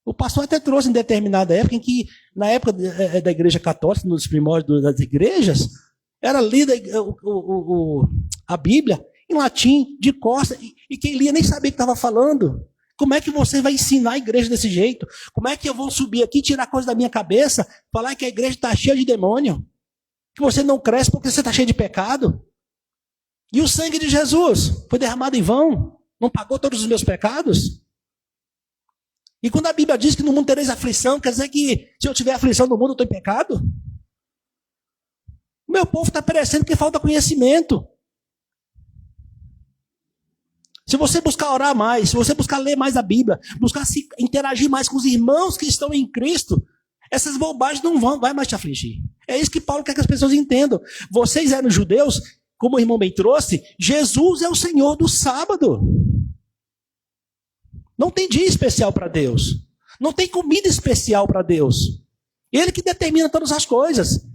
O pastor até trouxe em determinada época, em que, na época da igreja católica, nos primórdios das igrejas, era lida a Bíblia em latim, de costas, e quem lia nem sabia o que estava falando. Como é que você vai ensinar a igreja desse jeito? Como é que eu vou subir aqui, tirar coisa da minha cabeça, falar que a igreja está cheia de demônio? Que você não cresce porque você está cheio de pecado? E o sangue de Jesus foi derramado em vão? Não pagou todos os meus pecados? E quando a Bíblia diz que no mundo tereis aflição, quer dizer que se eu tiver aflição no mundo, eu estou em pecado? O meu povo está perecendo porque falta conhecimento. Se você buscar orar mais, se você buscar ler mais a Bíblia, buscar se interagir mais com os irmãos que estão em Cristo, essas bobagens não vai mais te afligir. É isso que Paulo quer que as pessoas entendam. Vocês eram judeus, como o irmão bem trouxe, Jesus é o Senhor do sábado. Não tem dia especial para Deus. Não tem comida especial para Deus. Ele que determina todas as coisas.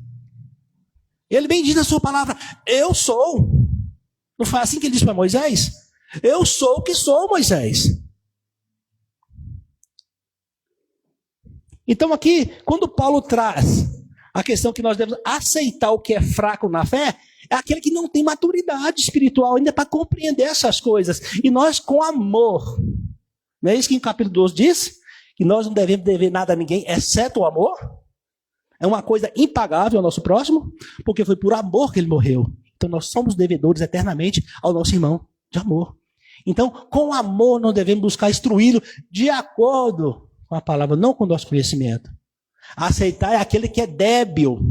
Ele bem diz na sua palavra, eu sou. Não foi assim que ele disse para Moisés? Eu sou o que sou, Moisés. Então aqui, quando Paulo traz a questão que nós devemos aceitar o que é fraco na fé, é aquele que não tem maturidade espiritual ainda para compreender essas coisas. E nós com amor. Não é isso que em capítulo 12 diz? Que nós não devemos dever nada a ninguém, exceto o amor. É uma coisa impagável ao nosso próximo, porque foi por amor que ele morreu. Então nós somos devedores eternamente ao nosso irmão de amor. Então, com amor, nós devemos buscar instruí-lo de acordo com a palavra, não com o nosso conhecimento. Aceitar é aquele que é débil,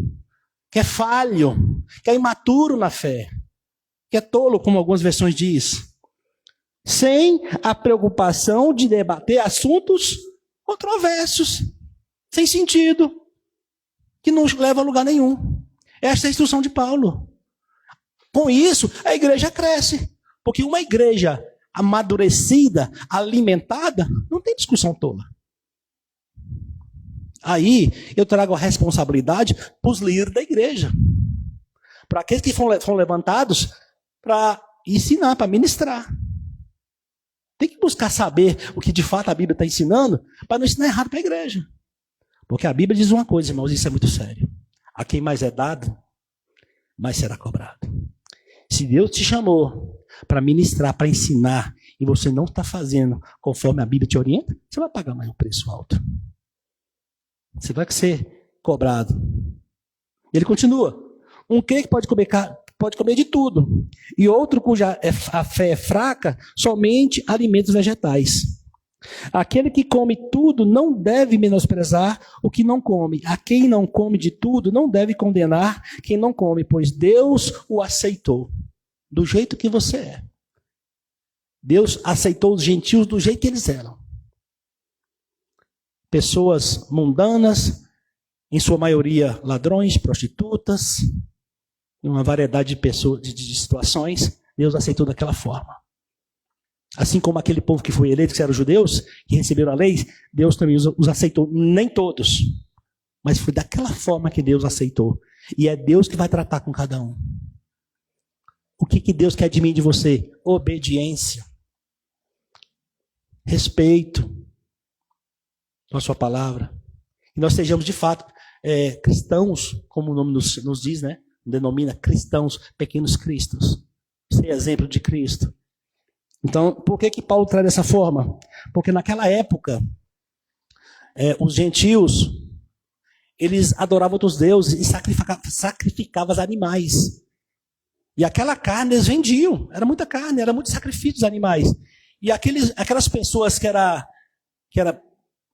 que é falho, que é imaturo na fé, que é tolo, como algumas versões diz, sem a preocupação de debater assuntos controversos, sem sentido, que não leva a lugar nenhum. Esta é a instrução de Paulo. Com isso, a igreja cresce, porque uma igreja amadurecida, alimentada, não tem discussão tola. Aí eu trago a responsabilidade para os líderes da igreja, para aqueles que foram levantados para ensinar, para ministrar. Tem que buscar saber o que de fato a Bíblia está ensinando, para não ensinar errado para a igreja. Porque a Bíblia diz uma coisa, irmãos, isso é muito sério. A quem mais é dado, mais será cobrado. Se Deus te chamou para ministrar, para ensinar, e você não está fazendo conforme a Bíblia te orienta, você vai pagar mais um preço alto. Você vai ser cobrado. Ele continua. Um crente pode comer de tudo. E outro cuja a fé é fraca, somente alimentos vegetais. Aquele que come tudo não deve menosprezar o que não come. A quem não come de tudo não deve condenar quem não come, pois Deus o aceitou do jeito que você é. Deus aceitou os gentios do jeito que eles eram. Pessoas mundanas, em sua maioria ladrões, prostitutas, e uma variedade de pessoas, de situações, Deus aceitou daquela forma. Assim como aquele povo que foi eleito, que eram judeus, que receberam a lei, Deus também os aceitou. Nem todos, mas foi daquela forma que Deus aceitou. E é Deus que vai tratar com cada um. O que Deus quer de mim e de você? Obediência. Respeito com a sua palavra. E nós sejamos de fato cristãos, como o nome nos diz, né? Denomina cristãos, pequenos cristos. Ser exemplo de Cristo. Então, por que Paulo traz dessa forma? Porque naquela época, os gentios, eles adoravam outros deuses e sacrificavam os animais. E aquela carne eles vendiam. Era muita carne, era muito sacrifício dos animais. E aquelas pessoas que era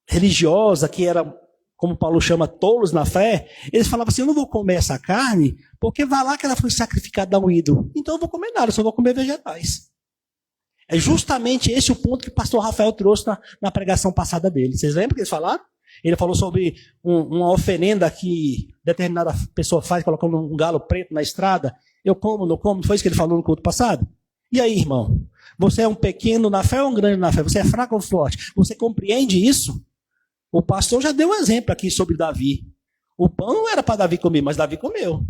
religiosa, que era, como Paulo chama, tolos na fé, eles falavam assim, eu não vou comer essa carne, porque vai lá que ela foi sacrificada a um ídolo. Então eu vou comer nada, eu só vou comer vegetais. É justamente esse o ponto que o pastor Rafael trouxe na pregação passada dele. Vocês lembram que eles falaram? Ele falou sobre uma oferenda que determinada pessoa faz, colocando um galo preto na estrada. Eu como, não como? Não foi isso que ele falou no culto passado? E aí, irmão? Você é um pequeno na fé ou um grande na fé? Você é fraco ou forte? Você compreende isso? O pastor já deu um exemplo aqui sobre Davi. O pão não era para Davi comer, mas Davi comeu.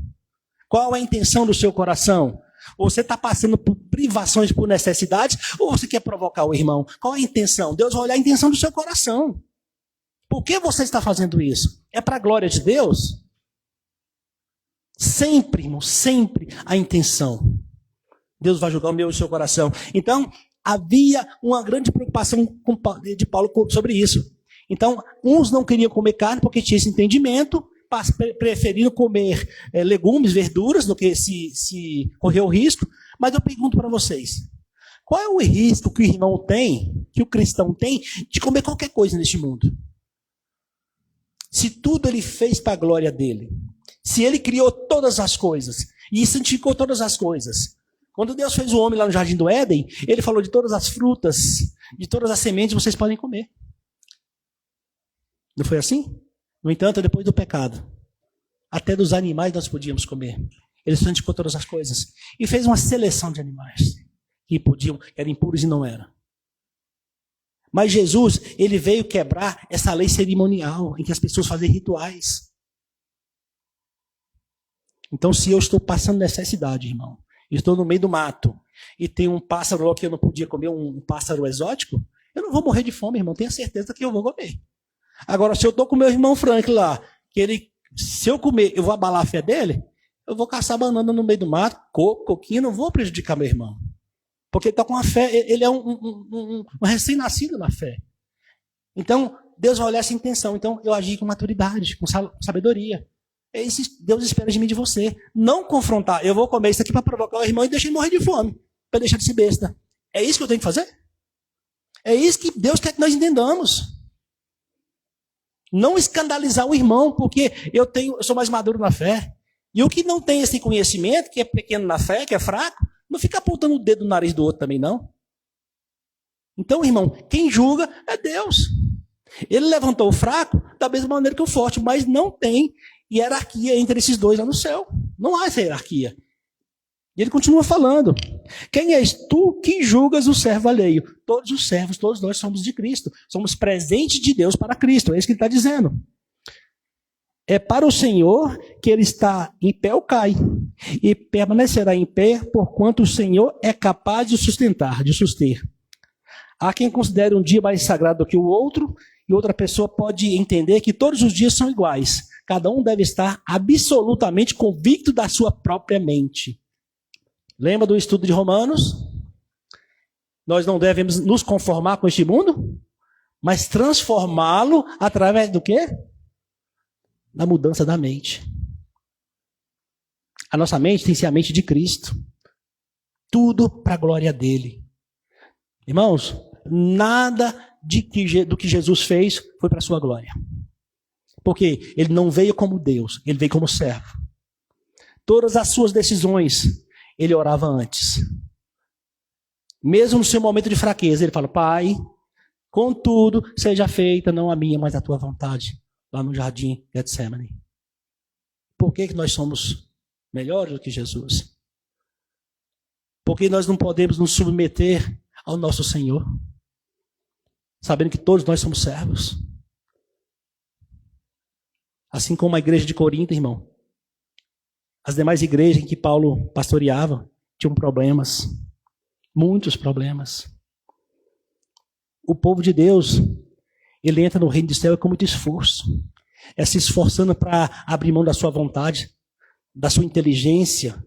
Qual é a intenção do seu coração? Você está passando por privações, por necessidades, ou você quer provocar o irmão? Qual é a intenção? Deus vai olhar a intenção do seu coração. Por que você está fazendo isso? É para a glória de Deus? Sempre, irmão, sempre a intenção. Deus vai julgar o meu e o seu coração. Então, havia uma grande preocupação de Paulo sobre isso. Então, uns não queriam comer carne porque tinha esse entendimento, preferindo comer legumes, verduras, do que se correr o risco. Mas eu pergunto para vocês, qual é o risco que o irmão tem, que o cristão tem, de comer qualquer coisa neste mundo? Se tudo ele fez para a glória dele, se ele criou todas as coisas e santificou todas as coisas. Quando Deus fez o homem lá no Jardim do Éden, ele falou de todas as frutas, de todas as sementes vocês podem comer. Não foi assim? No entanto, depois do pecado, até dos animais nós podíamos comer. Ele santificou todas as coisas e fez uma seleção de animais que podiam, eram impuros e não eram. Mas Jesus, ele veio quebrar essa lei cerimonial em que as pessoas fazem rituais. Então, se eu estou passando necessidade, irmão, estou no meio do mato e tem um pássaro lá que eu não podia comer, um pássaro exótico, eu não vou morrer de fome, irmão, tenha certeza que eu vou comer. Agora, se eu estou com meu irmão Frank lá, que ele, se eu comer, eu vou abalar a fé dele, eu vou caçar banana no meio do mato, coquinho, não vou prejudicar meu irmão. Porque ele está com a fé, ele é um recém-nascido na fé. Então, Deus vai olhar essa intenção. Então, eu agi com maturidade, com sabedoria. É isso que Deus espera de mim e de você. Não confrontar. Eu vou comer isso aqui para provocar o irmão e deixar ele morrer de fome. Para deixar de ser besta. É isso que eu tenho que fazer? É isso que Deus quer que nós entendamos. Não escandalizar o irmão, porque eu sou mais maduro na fé. E o que não tem esse conhecimento, que é pequeno na fé, que é fraco, não fica apontando o dedo no nariz do outro também, não. Então, irmão, quem julga é Deus. Ele levantou o fraco da mesma maneira que o forte, mas não tem hierarquia entre esses dois lá no céu. Não há essa hierarquia. E ele continua falando. Quem és tu que julgas o servo alheio? Todos os servos, todos nós somos de Cristo. Somos presentes de Deus para Cristo. É isso que ele está dizendo. É para o Senhor que ele está em pé ou cai. E permanecerá em pé, porquanto o Senhor é capaz de sustentar, de suster. Há quem considere um dia mais sagrado do que o outro, e outra pessoa pode entender que todos os dias são iguais. Cada um deve estar absolutamente convicto da sua própria mente. Lembra do estudo de Romanos? Nós não devemos nos conformar com este mundo, mas transformá-lo através do quê? Da mudança da mente. A nossa mente tem que ser a mente de Cristo. Tudo para a glória dele. Irmãos, nada do que Jesus fez foi para a sua glória. Porque ele não veio como Deus, ele veio como servo. Todas as suas decisões, ele orava antes. Mesmo no seu momento de fraqueza, ele fala: Pai, contudo, seja feita não a minha, mas a tua vontade. Lá no jardim Getsemane. Por que nós somos melhores do que Jesus? Porque nós não podemos nos submeter ao nosso Senhor, sabendo que todos nós somos servos. Assim como a igreja de Corinto, irmão, as demais igrejas em que Paulo pastoreava tinham problemas, muitos problemas. O povo de Deus, ele entra no reino do céu com muito esforço, é se esforçando para abrir mão da sua vontade, da sua inteligência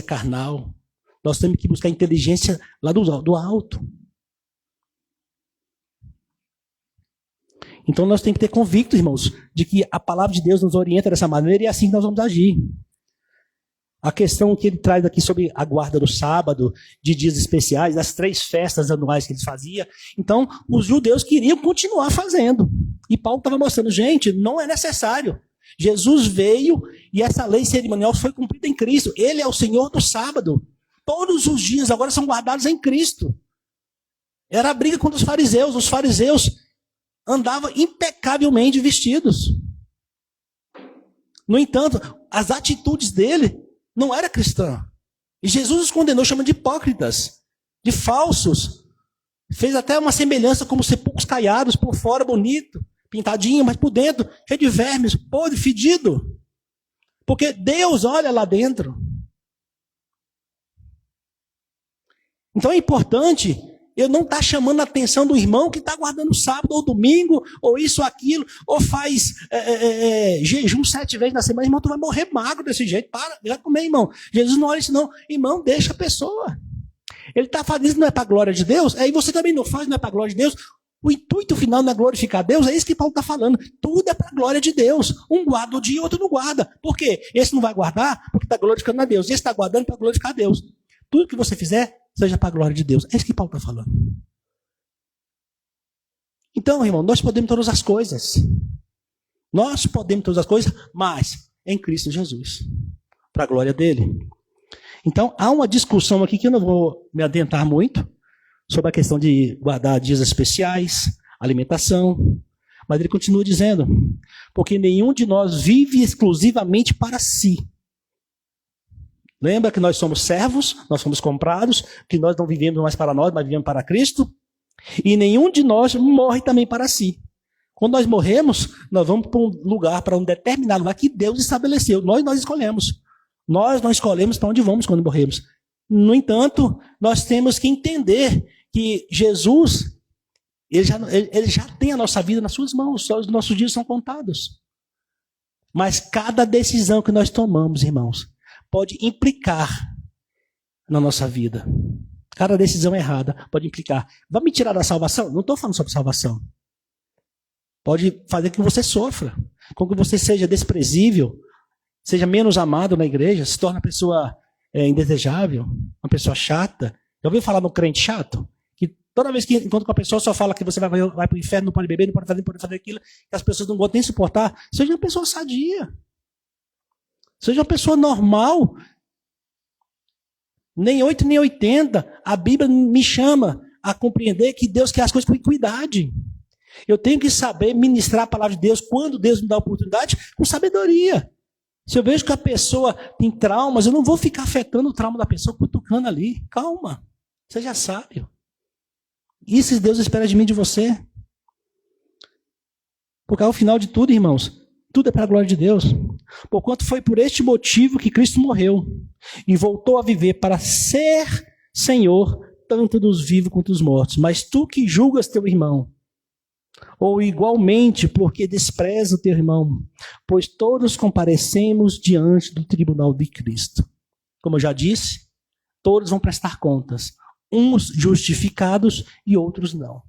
carnal. Nós temos que buscar inteligência lá do alto. Então nós temos que ter convicto, irmãos, de que a palavra de Deus nos orienta dessa maneira e é assim que nós vamos agir. A questão que ele traz aqui sobre a guarda do sábado, de dias especiais, das 3 festas anuais que eles faziam. Então, os judeus queriam continuar fazendo. E Paulo estava mostrando, gente, não é necessário. Jesus veio e essa lei cerimonial foi cumprida em Cristo. Ele é o Senhor do sábado. Todos os dias agora são guardados em Cristo. Era a briga contra os fariseus. Os fariseus andavam impecavelmente vestidos. No entanto, as atitudes dele não era cristã. E Jesus os condenou, chamando de hipócritas, de falsos. Fez até uma semelhança como sepulcros caiados, por fora bonito, pintadinho, mas por dentro cheio de vermes, podre, fedido. Porque Deus olha lá dentro. Então é importante eu não estar chamando a atenção do irmão que está guardando sábado ou domingo, ou isso ou aquilo, ou faz jejum 7 vezes na semana. Irmão, tu vai morrer magro desse jeito. Para, já comer, irmão. Jesus não olha isso não. Irmão, deixa a pessoa. Ele está fazendo isso, não é para a glória de Deus? Aí você também não faz, não é para a glória de Deus? O intuito final não é glorificar Deus? É isso que Paulo está falando. Tudo é para a glória de Deus. Um guarda o dia, outro não guarda. Por quê? Esse não vai guardar porque está glorificando a Deus. Esse está guardando para glorificar a Deus. Tudo que você fizer, seja para a glória de Deus. É isso que Paulo está falando. Então, irmão, nós podemos todas as coisas. Nós podemos todas as coisas, mas em Cristo Jesus. Para a glória dele. Então, há uma discussão aqui que eu não vou me adentrar muito, sobre a questão de guardar dias especiais, alimentação. Mas ele continua dizendo, porque nenhum de nós vive exclusivamente para si. Lembra que nós somos servos, nós somos comprados, que nós não vivemos mais para nós, mas vivemos para Cristo. E nenhum de nós morre também para si. Quando nós morremos, nós vamos para um lugar, para um determinado lugar que Deus estabeleceu. Nós escolhemos. Nós não escolhemos para onde vamos quando morremos. No entanto, nós temos que entender que Jesus, ele já tem a nossa vida nas suas mãos. Os nossos dias são contados. Mas cada decisão que nós tomamos, irmãos, pode implicar na nossa vida. Cada decisão errada pode implicar. Vai me tirar da salvação? Não estou falando sobre salvação. Pode fazer com que você sofra, com que você seja desprezível, seja menos amado na igreja, se torne uma pessoa indesejável, uma pessoa chata, Já ouviu falar no crente chato? Que toda vez que encontra com a pessoa só fala que você vai para o inferno, não pode beber, não pode fazer aquilo, que as pessoas não podem nem suportar. Seja uma pessoa sadia. Seja uma pessoa normal. Nem 8, nem 80. A Bíblia me chama a compreender que Deus quer as coisas com equidade. Eu tenho que saber ministrar a palavra de Deus quando Deus me dá a oportunidade, com sabedoria. Se eu vejo que a pessoa tem traumas, eu não vou ficar afetando o trauma da pessoa, cutucando ali. Calma, seja sábio. Isso Deus espera de mim e de você. Porque ao final de tudo, irmãos, tudo é para a glória de Deus. Porquanto foi por este motivo que Cristo morreu e voltou a viver para ser Senhor, tanto dos vivos quanto dos mortos. Mas tu que julgas teu irmão, ou igualmente porque despreza o teu irmão, pois todos comparecemos diante do tribunal de Cristo. Como eu já disse, todos vão prestar contas, uns justificados e outros não.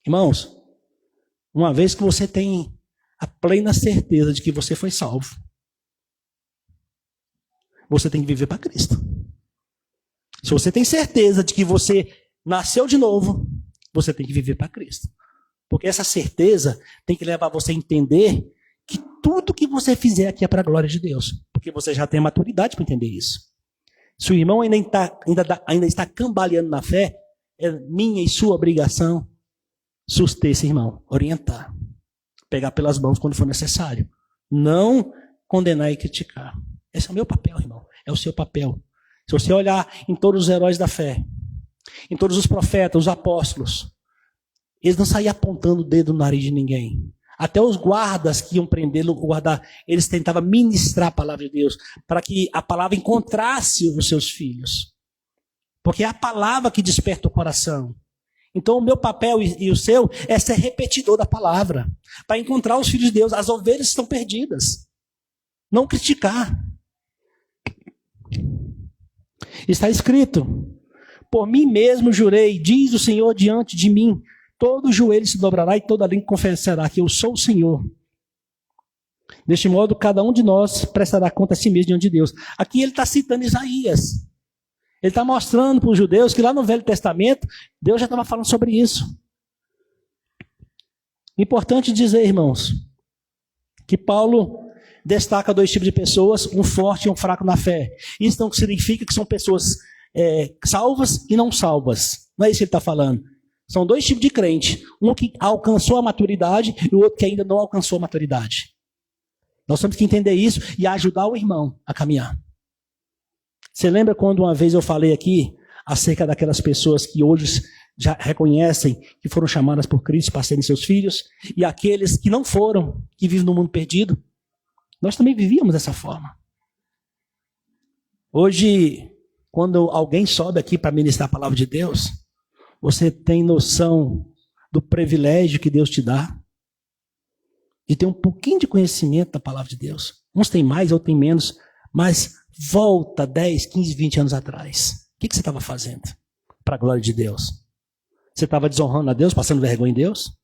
Irmãos, uma vez que você tem a plena certeza de que você foi salvo, você tem que viver para Cristo. Se você tem certeza de que você nasceu de novo, você tem que viver para Cristo. Porque essa certeza tem que levar você a entender que tudo que você fizer aqui é para a glória de Deus. Porque você já tem a maturidade para entender isso. Se o irmão ainda está cambaleando na fé, é minha e sua obrigação suster esse irmão, orientar, pegar pelas mãos quando for necessário. Não condenar e criticar. Esse é o meu papel, irmão. É o seu papel. Se você olhar em todos os heróis da fé, em todos os profetas, os apóstolos, eles não saíam apontando o dedo no nariz de ninguém. Até os guardas que iam prendê-lo, eles tentavam ministrar a palavra de Deus, para que a palavra encontrasse os seus filhos. Porque é a palavra que desperta o coração. Então o meu papel e o seu é ser repetidor da palavra, para encontrar os filhos de Deus. As ovelhas estão perdidas. Não criticar. Está escrito: por mim mesmo jurei, diz o Senhor diante de mim, todo joelho se dobrará e toda língua confessará que eu sou o Senhor. Deste modo, cada um de nós prestará conta a si mesmo diante de Deus. Aqui ele está citando Isaías. Ele está mostrando para os judeus que lá no Velho Testamento, Deus já estava falando sobre isso. Importante dizer, irmãos, que Paulo destaca dois tipos de pessoas, um forte e um fraco na fé. Isso não significa que são pessoas salvas e não salvas. Não é isso que ele está falando. São dois tipos de crente. Um que alcançou a maturidade e o outro que ainda não alcançou a maturidade. Nós temos que entender isso e ajudar o irmão a caminhar. Você lembra quando uma vez eu falei aqui acerca daquelas pessoas que hoje já reconhecem que foram chamadas por Cristo para serem seus filhos, e aqueles que não foram, que vivem no mundo perdido? Nós também vivíamos dessa forma. Hoje, quando alguém sobe aqui para ministrar a palavra de Deus, você tem noção do privilégio que Deus te dá de ter um pouquinho de conhecimento da palavra de Deus. Uns têm mais, outros têm menos, mas volta 10, 15, 20 anos atrás. O que você estava fazendo para a glória de Deus? Você estava desonrando a Deus, passando vergonha em Deus?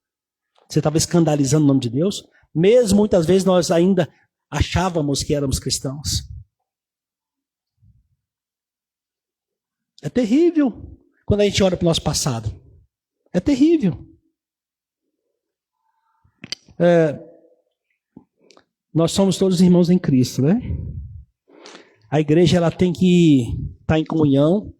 Você estava escandalizando o nome de Deus? Mesmo muitas vezes nós ainda achávamos que éramos cristãos. É terrível quando a gente olha para o nosso passado. É terrível. Nós somos todos irmãos em Cristo, né? A igreja ela tem que estar em comunhão,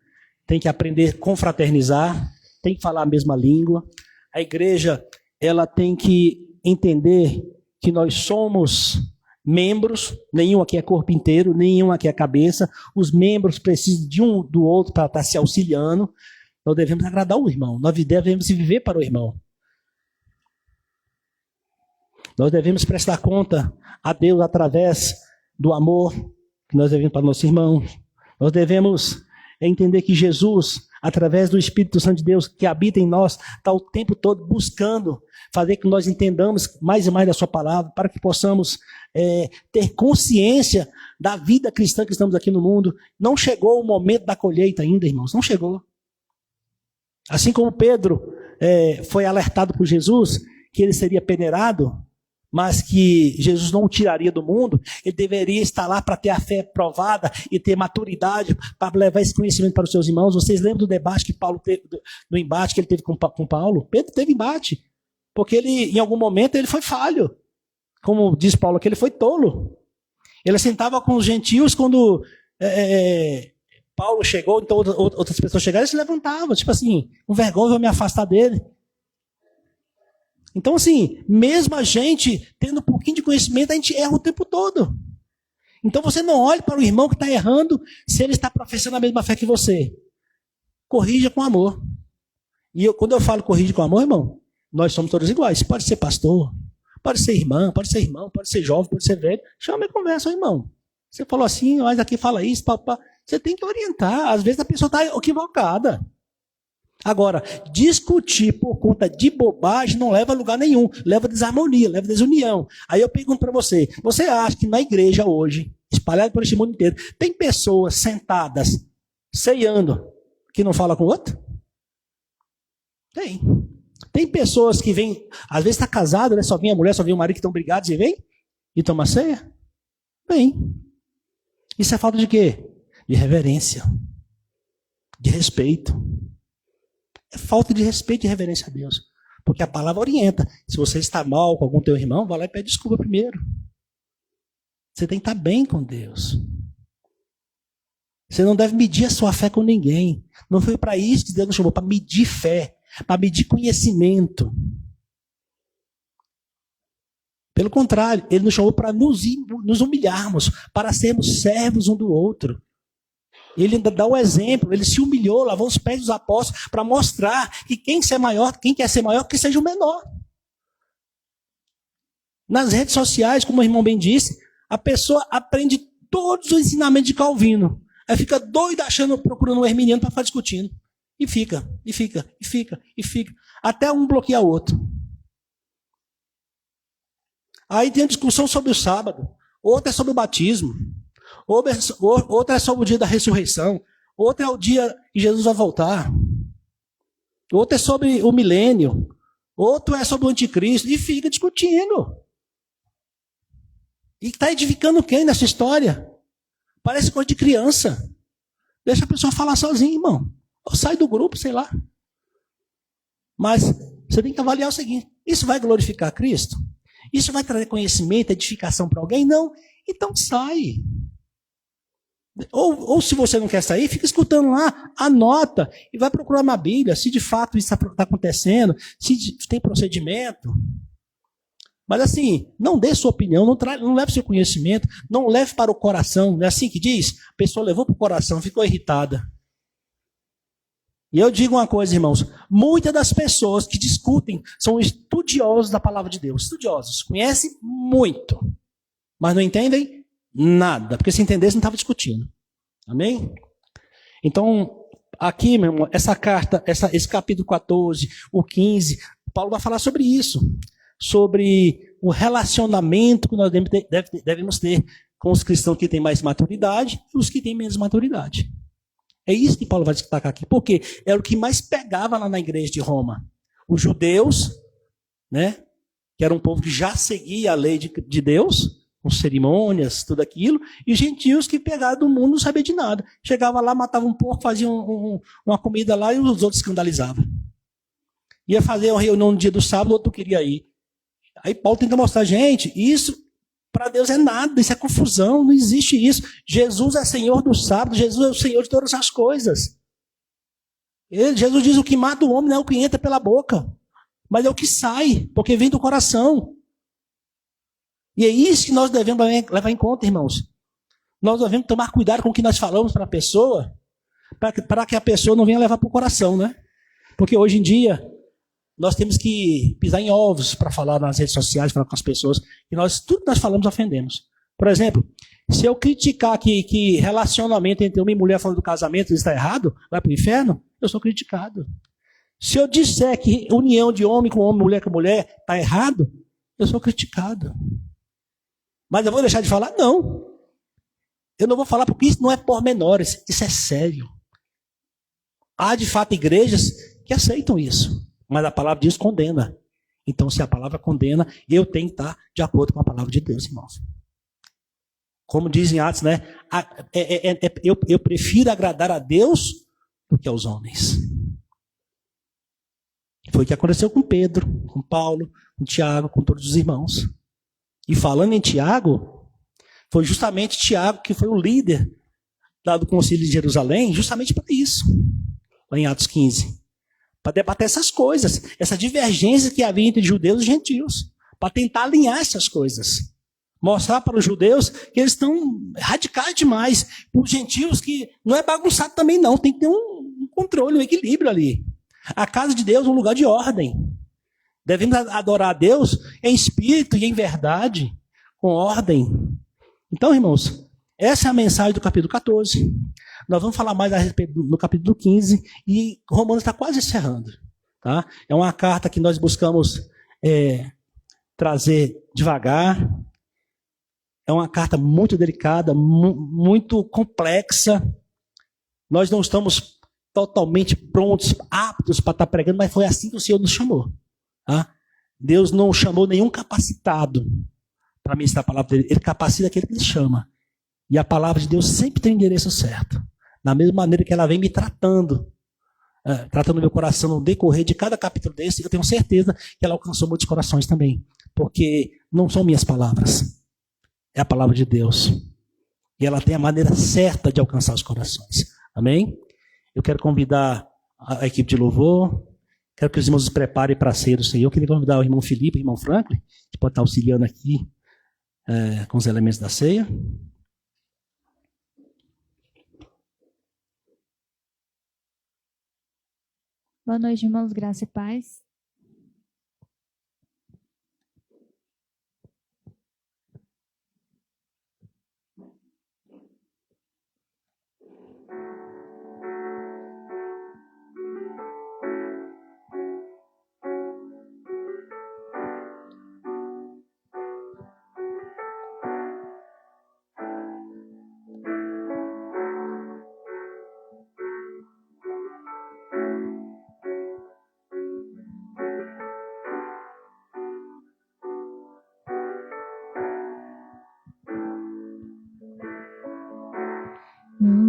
tem que aprender a confraternizar, tem que falar a mesma língua. A igreja ela tem que entender que nós somos membros, nenhum aqui é corpo inteiro, nenhum aqui é cabeça. Os membros precisam de um do outro para estar se auxiliando. Nós devemos agradar o irmão, nós devemos viver para o irmão. Nós devemos prestar conta a Deus através do amor que nós devemos para nossos irmãos. Nós devemos entender que Jesus, através do Espírito Santo de Deus que habita em nós, está o tempo todo buscando fazer que nós entendamos mais e mais da sua palavra, para que possamos ter consciência da vida cristã que estamos aqui no mundo. Não chegou o momento da colheita ainda, irmãos, não chegou. Assim como Pedro foi alertado por Jesus que ele seria peneirado, mas que Jesus não o tiraria do mundo, ele deveria estar lá para ter a fé provada e ter maturidade para levar esse conhecimento para os seus irmãos. Vocês lembram do debate que Paulo teve, do embate que ele teve com Paulo? Pedro teve embate, porque ele, em algum momento, ele foi falho. Como diz Paulo aqui, ele foi tolo. Ele sentava com os gentios quando Paulo chegou, então outras pessoas chegaram e se levantavam. Tipo assim, com vergonha, eu vou me afastar dele. Então, assim, mesmo a gente tendo um pouquinho de conhecimento, a gente erra o tempo todo. Então, você não olhe para o irmão que está errando se ele está professando a mesma fé que você. Corrija com amor. E quando eu falo corrija com amor, irmão, nós somos todos iguais. Pode ser pastor, pode ser irmã, pode ser irmão, pode ser jovem, pode ser velho. Chama e conversa, irmão. Você falou assim, mas aqui fala isso, papá. Você tem que orientar. Às vezes a pessoa está equivocada. Agora, discutir por conta de bobagem não leva a lugar nenhum. Leva a desarmonia, leva a desunião. Aí eu pergunto para você, você acha que na igreja hoje, espalhada por este mundo inteiro, tem pessoas sentadas, ceando, que não falam com o outro? Tem. Tem pessoas que vêm, às vezes está casado, né? Só vem a mulher, só vem o marido que estão brigados e vem e toma ceia? Vem. Isso é falta de quê? De reverência. De respeito. É falta de respeito e reverência a Deus. Porque a palavra orienta. Se você está mal com algum teu irmão, vai lá e pede desculpa primeiro. Você tem que estar bem com Deus. Você não deve medir a sua fé com ninguém. Não foi para isso que Deus nos chamou, para medir fé, para medir conhecimento. Pelo contrário, Ele nos chamou para nos humilharmos, para sermos servos um do outro. Ele ainda dá o exemplo, ele se humilhou, lavou os pés dos apóstolos para mostrar que quem quer ser maior, que seja o menor. Nas redes sociais, como o irmão bem disse, a pessoa aprende todos os ensinamentos de Calvino. Aí fica doida procurando um herminiano para ficar discutindo. E fica. Até um bloqueia o outro. Aí tem a discussão sobre o sábado, outra é sobre o batismo. Outra é sobre o dia da ressurreição. Outra é o dia que Jesus vai voltar. Outra é sobre o milênio. Outra é sobre o anticristo. E fica discutindo. E está edificando quem nessa história? Parece coisa de criança. Deixa a pessoa falar sozinha, irmão. Ou sai do grupo, sei lá. Mas você tem que avaliar o seguinte. Isso vai glorificar Cristo? Isso vai trazer conhecimento, edificação para alguém? Não. Então sai. Ou se você não quer sair, fica escutando lá, anota e vai procurar na Bíblia se de fato isso está acontecendo, se tem procedimento. Mas assim, não dê sua opinião, não leve seu conhecimento, não leve para o coração. Não é assim que diz? A pessoa levou para o coração, ficou irritada. E eu digo uma coisa, irmãos, muitas das pessoas que discutem são estudiosos da palavra de Deus, estudiosos, conhecem muito, mas não entendem nada, porque se entendesse não estava discutindo. Amém? Então, aqui, meu irmão, essa carta, esse capítulo 14, o 15, Paulo vai falar sobre isso, sobre o relacionamento que nós devemos ter com os cristãos que têm mais maturidade e os que têm menos maturidade. É isso que Paulo vai destacar aqui, porque era o que mais pegava lá na igreja de Roma. Os judeus, né, que era um povo que já seguia a lei de Deus, com cerimônias, tudo aquilo, e gentios que pegaram do mundo não sabiam de nada. Chegava lá, matava um porco, faziam uma comida lá e os outros escandalizavam. Ia fazer uma reunião no dia do sábado, o outro queria ir. Aí Paulo tenta mostrar, gente, isso para Deus é nada, isso é confusão, não existe isso. Jesus é Senhor do sábado, Jesus é o Senhor de todas as coisas. Jesus diz, o que mata o homem não é o que entra pela boca, mas é o que sai, porque vem do coração. E é isso que nós devemos levar em conta, irmãos. Nós devemos tomar cuidado com o que nós falamos para a pessoa, para que a pessoa não venha levar para o coração, né? Porque hoje em dia, nós temos que pisar em ovos para falar nas redes sociais, falar com as pessoas, e tudo que nós falamos ofendemos. Por exemplo, se eu criticar que relacionamento entre homem e mulher falando do casamento está errado, vai para o inferno, eu sou criticado. Se eu disser que união de homem com homem, mulher com mulher está errado, eu sou criticado. Mas eu vou deixar de falar? Não. Eu não vou falar porque isso não é pormenores, isso é sério. Há de fato igrejas que aceitam isso, mas a palavra de Deus condena. Então, se a palavra condena, eu tenho que estar de acordo com a palavra de Deus, irmãos. Como dizem Atos, né? Eu prefiro agradar a Deus do que aos homens. Foi o que aconteceu com Pedro, com Paulo, com Tiago, com todos os irmãos. E falando em Tiago, foi justamente Tiago que foi o líder lá do Concílio de Jerusalém, justamente para isso, lá em Atos 15. Para debater essas coisas, essa divergência que havia entre judeus e gentios, para tentar alinhar essas coisas. Mostrar para os judeus que eles estão radicais demais, os gentios que não é bagunçado também não, tem que ter um controle, um equilíbrio ali. A casa de Deus é um lugar de ordem. Devemos adorar a Deus em espírito e em verdade, com ordem. Então, irmãos, essa é a mensagem do capítulo 14. Nós vamos falar mais a respeito no capítulo 15 e Romanos está quase encerrando. Tá? É uma carta que nós buscamos trazer devagar. É uma carta muito delicada, muito complexa. Nós não estamos totalmente prontos, aptos para estar pregando, mas foi assim que o Senhor nos chamou. Tá? Deus não chamou nenhum capacitado para ministrar a palavra dele. Ele capacita aquele que ele chama. E a palavra de Deus sempre tem o endereço certo. Da mesma maneira que ela vem me tratando meu coração no decorrer de cada capítulo desse, eu tenho certeza que ela alcançou muitos corações também. Porque não são minhas palavras. É a palavra de Deus. E ela tem a maneira certa de alcançar os corações. Amém? Eu quero convidar a equipe de louvor. Quero que os irmãos se preparem para a ceia do Senhor. Eu queria convidar o irmão Felipe e o irmão Franklin, que pode estar auxiliando aqui com os elementos da ceia. Boa noite, irmãos, graça e paz.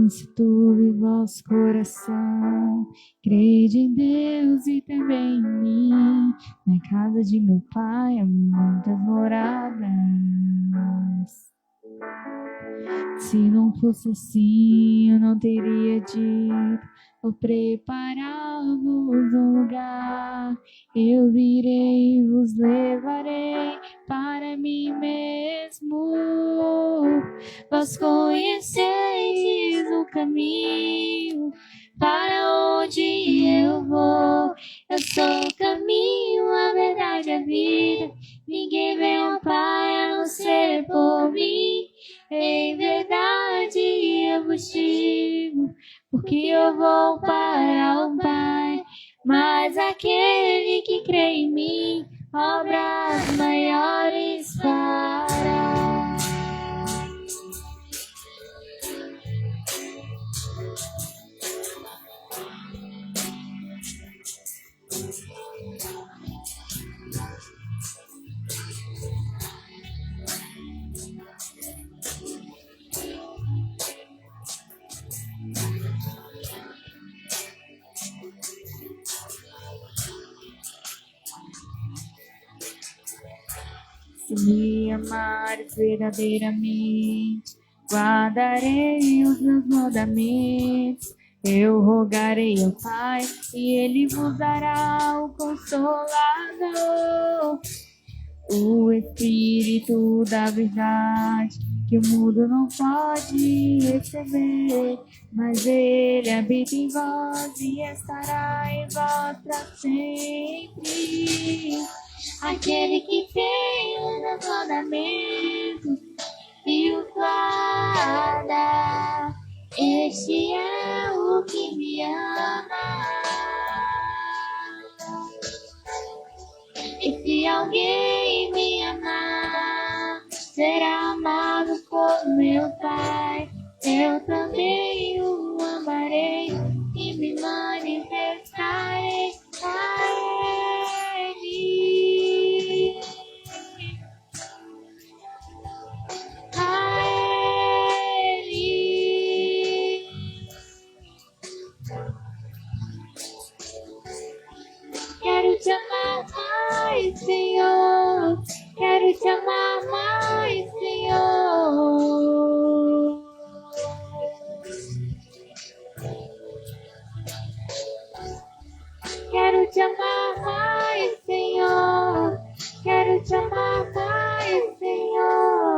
Se tuve vosso coração, crede em Deus e também em mim. Na casa de meu pai há muitas moradas. Se não fosse assim, eu não teria dito: vou preparar-vos um lugar. Eu virei e vos levarei para mim mesmo. Vós conheceis o caminho para onde eu vou. Eu sou o caminho, a verdade e a vida. Ninguém vem ao Pai a não ser por mim. Em verdade eu vos digo, porque eu vou para o Pai. Mas aquele que crê em mim, obras maiores fará. Se me amares verdadeiramente, guardarei os meus mandamentos. Eu rogarei ao Pai e Ele vos dará o Consolador, o Espírito da verdade, que o mundo não pode receber, mas Ele habita em vós e estará em vós para sempre. Aquele que tem os meus mandamentos e os guarda, este é o que me ama. E se alguém me amar, será amado por meu Pai. Eu também o amarei e me manifestarei a Ele. mais, Senhor. Quero te amar mais, Senhor. Quero te amar mais, Senhor. Quero te amar mais, Senhor.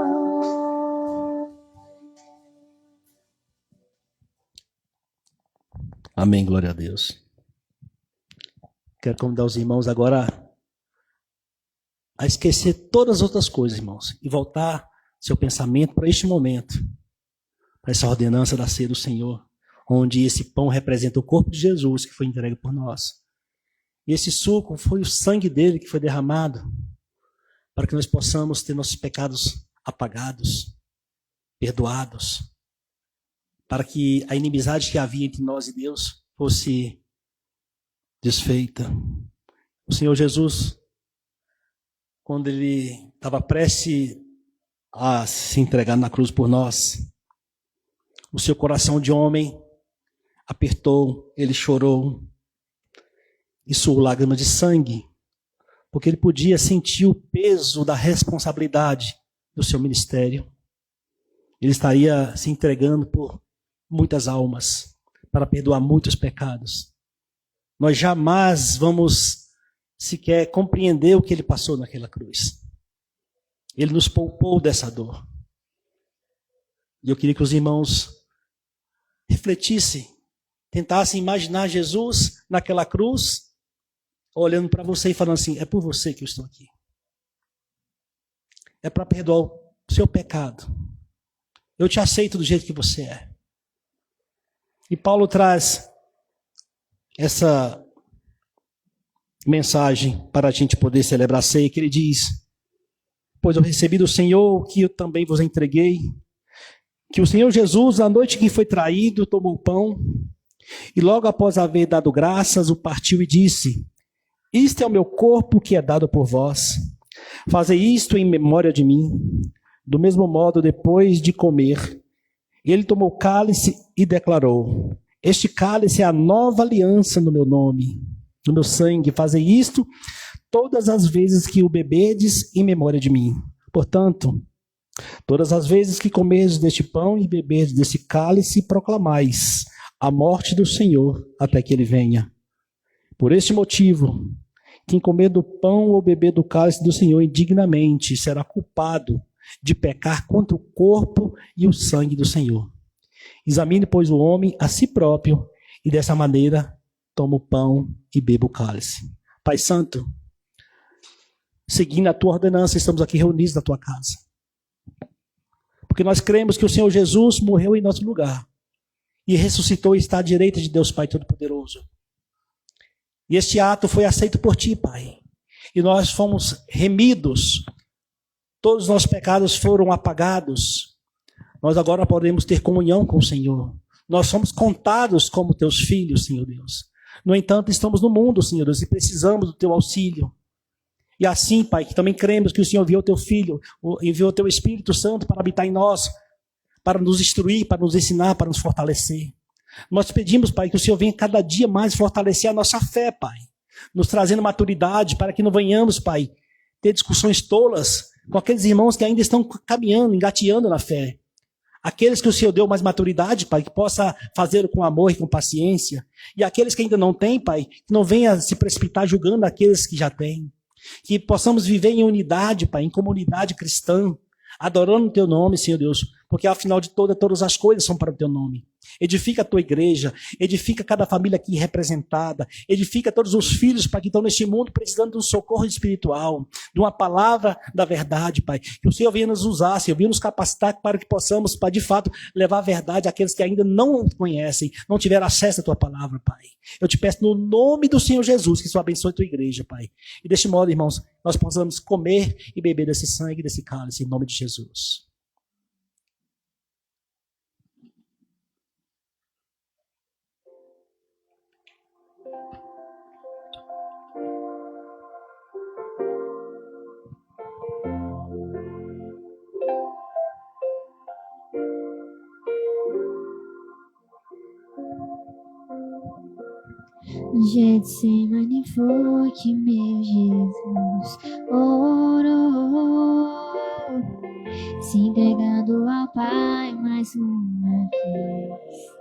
Amém, glória a Deus. Quero convidar os irmãos agora a esquecer todas as outras coisas, irmãos, e voltar seu pensamento para este momento, para essa ordenança da ceia do Senhor, onde esse pão representa o corpo de Jesus que foi entregue por nós. E esse suco foi o sangue dele que foi derramado para que nós possamos ter nossos pecados apagados, perdoados, para que a inimizade que havia entre nós e Deus fosse desfeita. O Senhor Jesus, quando ele estava prestes a se entregar na cruz por nós, o seu coração de homem apertou, ele chorou e suou lágrimas de sangue, porque ele podia sentir o peso da responsabilidade do seu ministério. Ele estaria se entregando por muitas almas, para perdoar muitos pecados. Nós jamais vamos sequer compreender o que ele passou naquela cruz. Ele nos poupou dessa dor. E eu queria que os irmãos refletissem, tentassem imaginar Jesus naquela cruz, olhando para você e falando assim: é por você que eu estou aqui. É para perdoar o seu pecado. Eu te aceito do jeito que você é. E Paulo traz essa mensagem para a gente poder celebrar a ceia, que ele diz: pois eu recebi do Senhor o que eu também vos entreguei, que o Senhor Jesus, na noite que foi traído, tomou o pão, e logo após haver dado graças, o partiu e disse: isto é o meu corpo que é dado por vós. Fazei isto em memória de mim. Do mesmo modo, depois de comer, ele tomou o cálice e declarou: este cálice é a nova aliança no meu nome, no meu sangue. Fazei isto todas as vezes que o bebedes em memória de mim. Portanto, todas as vezes que comerdes deste pão e beberdes desse cálice, proclamais a morte do Senhor até que ele venha. Por este motivo, quem comer do pão ou beber do cálice do Senhor indignamente será culpado de pecar contra o corpo e o sangue do Senhor. Examine, pois, o homem a si próprio, e dessa maneira toma o pão e beba o cálice. Pai Santo, seguindo a tua ordenança, estamos aqui reunidos na tua casa. Porque nós cremos que o Senhor Jesus morreu em nosso lugar e ressuscitou e está à direita de Deus Pai Todo-Poderoso. E este ato foi aceito por ti, Pai. E nós fomos remidos. Todos os nossos pecados foram apagados. Nós agora podemos ter comunhão com o Senhor. Nós somos contados como teus filhos, Senhor Deus. No entanto, estamos no mundo, Senhor Deus, e precisamos do teu auxílio. E assim, Pai, que também cremos que o Senhor enviou o teu Filho, enviou o teu Espírito Santo para habitar em nós, para nos instruir, para nos ensinar, para nos fortalecer. Nós pedimos, Pai, que o Senhor venha cada dia mais fortalecer a nossa fé, Pai, nos trazendo maturidade para que não venhamos, Pai, ter discussões tolas com aqueles irmãos que ainda estão caminhando, engateando na fé. Aqueles que o Senhor deu mais maturidade, Pai, que possa fazer com amor e com paciência. E aqueles que ainda não têm, Pai, que não venha se precipitar julgando aqueles que já têm. Que possamos viver em unidade, Pai, em comunidade cristã, adorando o teu nome, Senhor Deus, porque afinal de todas as coisas são para o teu nome. Edifica a tua igreja, edifica cada família aqui representada, edifica todos os filhos, Pai, que estão neste mundo precisando de um socorro espiritual, de uma palavra da verdade, Pai. Que o Senhor venha nos usar, Senhor, venha nos capacitar para que possamos, Pai, de fato, levar a verdade àqueles que ainda não conhecem, não tiveram acesso à tua palavra, Pai. Eu te peço no nome do Senhor Jesus, que o Senhor abençoe a tua igreja, Pai. E deste modo, irmãos, nós possamos comer e beber desse sangue, desse cálice, em nome de Jesus. Getsemane foi que meu Jesus orou, se entregando ao Pai mais uma vez.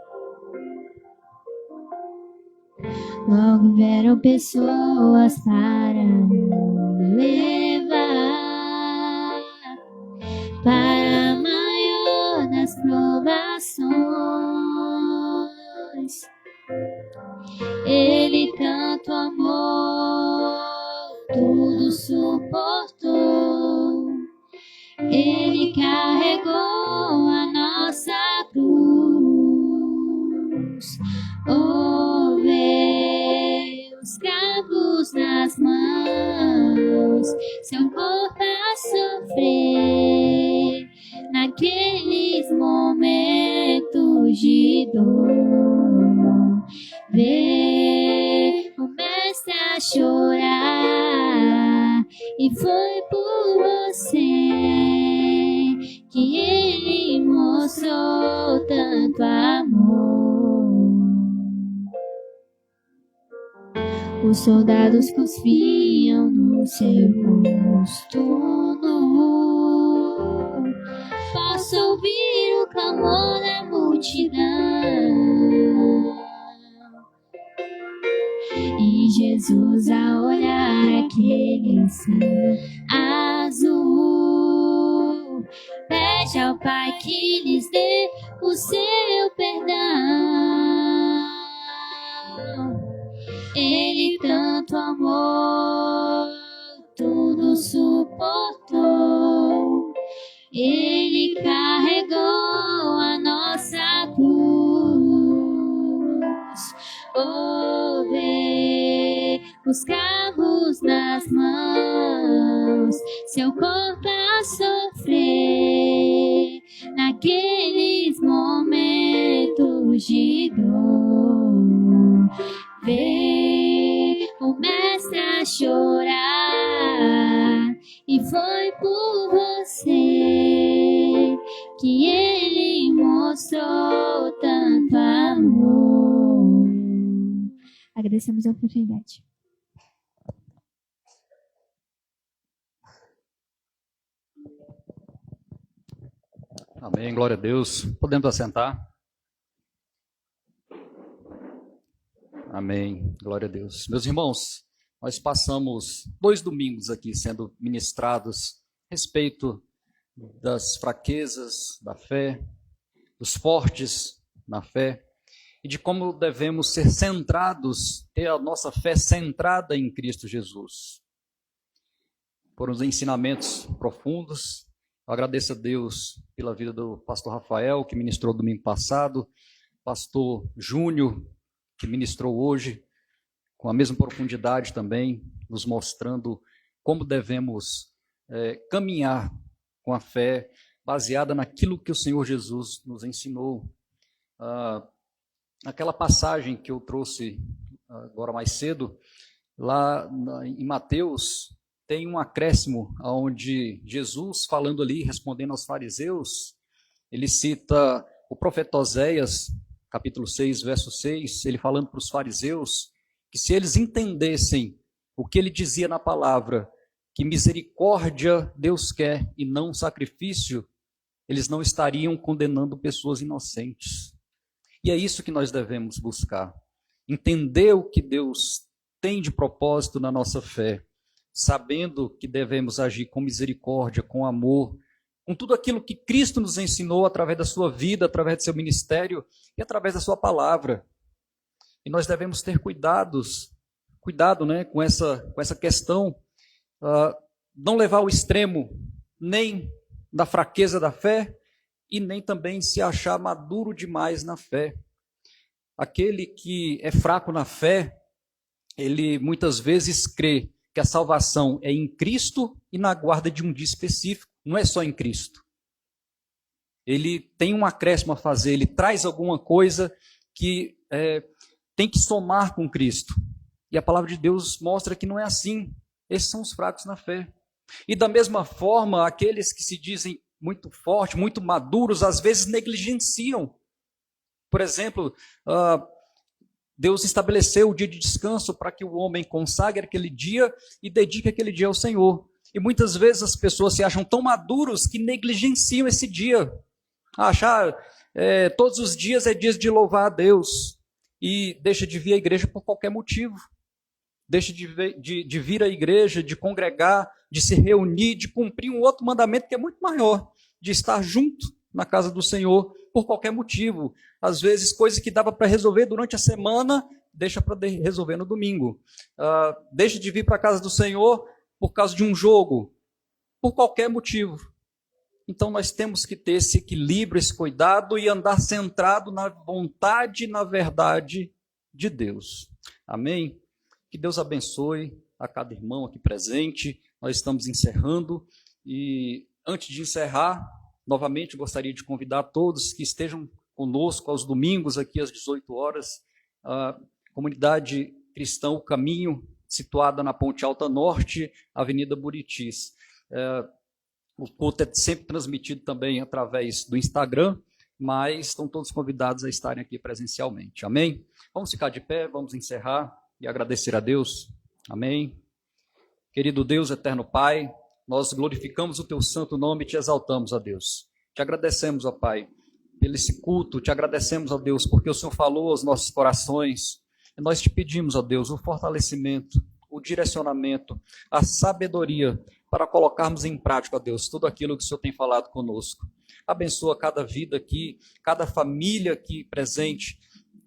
Logo vieram pessoas para me levar para a maior das provações. Ele tanto amou, tudo suportou. Ele carregou a nossa cruz. Oh, veio os cravos nas mãos, seu corpo a sofrer naqueles momentos de dor. Vê o mestre a chorar, e foi por você que ele mostrou tanto amor. Os soldados cuspiam no seu rosto nu. Posso ouvir o clamor da multidão. E Jesus, a olhar aquele céu azul, pede ao Pai que lhes dê o seu perdão. Ele tanto amou, tudo suportou. Ele carregou a nossa cruz. Oh, vê os cravos nas mãos, seu corpo a sofrer naqueles momentos de dor. Vê o mestre a chorar, e foi por você que ele mostrou tanto amor. Agradecemos a oportunidade. Amém, glória a Deus. Podemos assentar? Amém, glória a Deus. Meus irmãos, nós passamos 2 domingos aqui sendo ministrados a respeito das fraquezas da fé, dos fortes na fé, e de como devemos ser centrados, ter a nossa fé centrada em Cristo Jesus. Foram os ensinamentos profundos. Eu agradeço a Deus pela vida do pastor Rafael, que ministrou domingo passado, pastor Júnior, que ministrou hoje, com a mesma profundidade também, nos mostrando como devemos caminhar com a fé, baseada naquilo que o Senhor Jesus nos ensinou. Aquela passagem que eu trouxe agora mais cedo, lá em Mateus, tem um acréscimo onde Jesus, falando ali, respondendo aos fariseus, ele cita o profeta Oséias, capítulo 6, verso 6, ele falando para os fariseus, que se eles entendessem o que ele dizia na palavra, que misericórdia Deus quer e não sacrifício, eles não estariam condenando pessoas inocentes. E é isso que nós devemos buscar, entender o que Deus tem de propósito na nossa fé, sabendo que devemos agir com misericórdia, com amor, com tudo aquilo que Cristo nos ensinou através da sua vida, através do seu ministério e através da sua palavra. E nós devemos ter cuidado, né, com essa questão, não levar ao extremo nem da fraqueza da fé e nem também se achar maduro demais na fé. Aquele que é fraco na fé, ele muitas vezes crê que a salvação é em Cristo e na guarda de um dia específico, não é só em Cristo. Ele tem um acréscimo a fazer, ele traz alguma coisa que tem que somar com Cristo. E a palavra de Deus mostra que não é assim. Esses são os fracos na fé. E da mesma forma, aqueles que se dizem muito fortes, muito maduros, às vezes negligenciam. Por exemplo, Deus estabeleceu o dia de descanso para que o homem consagre aquele dia e dedique aquele dia ao Senhor. E muitas vezes as pessoas se acham tão maduros que negligenciam esse dia. Achar todos os dias é dias de louvar a Deus. E deixa de vir à igreja por qualquer motivo. Deixa de vir à igreja, de congregar, de se reunir, de cumprir um outro mandamento que é muito maior, de estar junto na casa do Senhor por qualquer motivo. Às vezes, coisas que dava para resolver durante a semana, deixa para resolver no domingo. Deixa de vir para a casa do Senhor por causa de um jogo, por qualquer motivo. Então, nós temos que ter esse equilíbrio, esse cuidado e andar centrado na vontade e na verdade de Deus. Amém? Que Deus abençoe a cada irmão aqui presente. Nós estamos encerrando e antes de encerrar, novamente gostaria de convidar todos que estejam conosco aos domingos aqui às 18 horas, a comunidade cristã O Caminho, situada na Ponte Alta Norte, Avenida Buritis. O culto é sempre transmitido também através do Instagram, mas estão todos convidados a estarem aqui presencialmente. Amém? Vamos ficar de pé, vamos encerrar e agradecer a Deus. Amém? Querido Deus, eterno Pai, nós glorificamos o Teu santo nome e Te exaltamos, ó Deus. Te agradecemos, ó Pai, pelo esse culto, Te agradecemos, ó Deus, porque o Senhor falou aos nossos corações. E nós Te pedimos, ó Deus, o fortalecimento, o direcionamento, a sabedoria para colocarmos em prática, ó Deus, tudo aquilo que o Senhor tem falado conosco. Abençoa cada vida aqui, cada família aqui presente,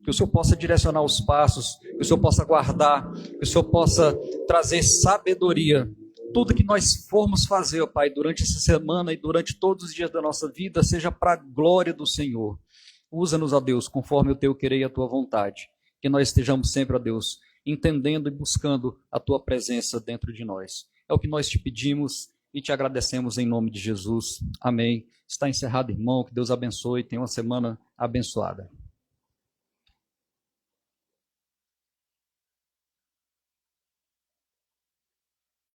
que o Senhor possa direcionar os passos, que o Senhor possa guardar, que o Senhor possa trazer sabedoria. Tudo que nós formos fazer, ó Pai, durante essa semana e durante todos os dias da nossa vida, seja para a glória do Senhor. Usa-nos, ó Deus, conforme o Teu querer e a Tua vontade. Que nós estejamos sempre, ó Deus, entendendo e buscando a Tua presença dentro de nós. É o que nós Te pedimos e Te agradecemos em nome de Jesus. Amém. Está encerrado, irmão. Que Deus abençoe. Tenha uma semana abençoada.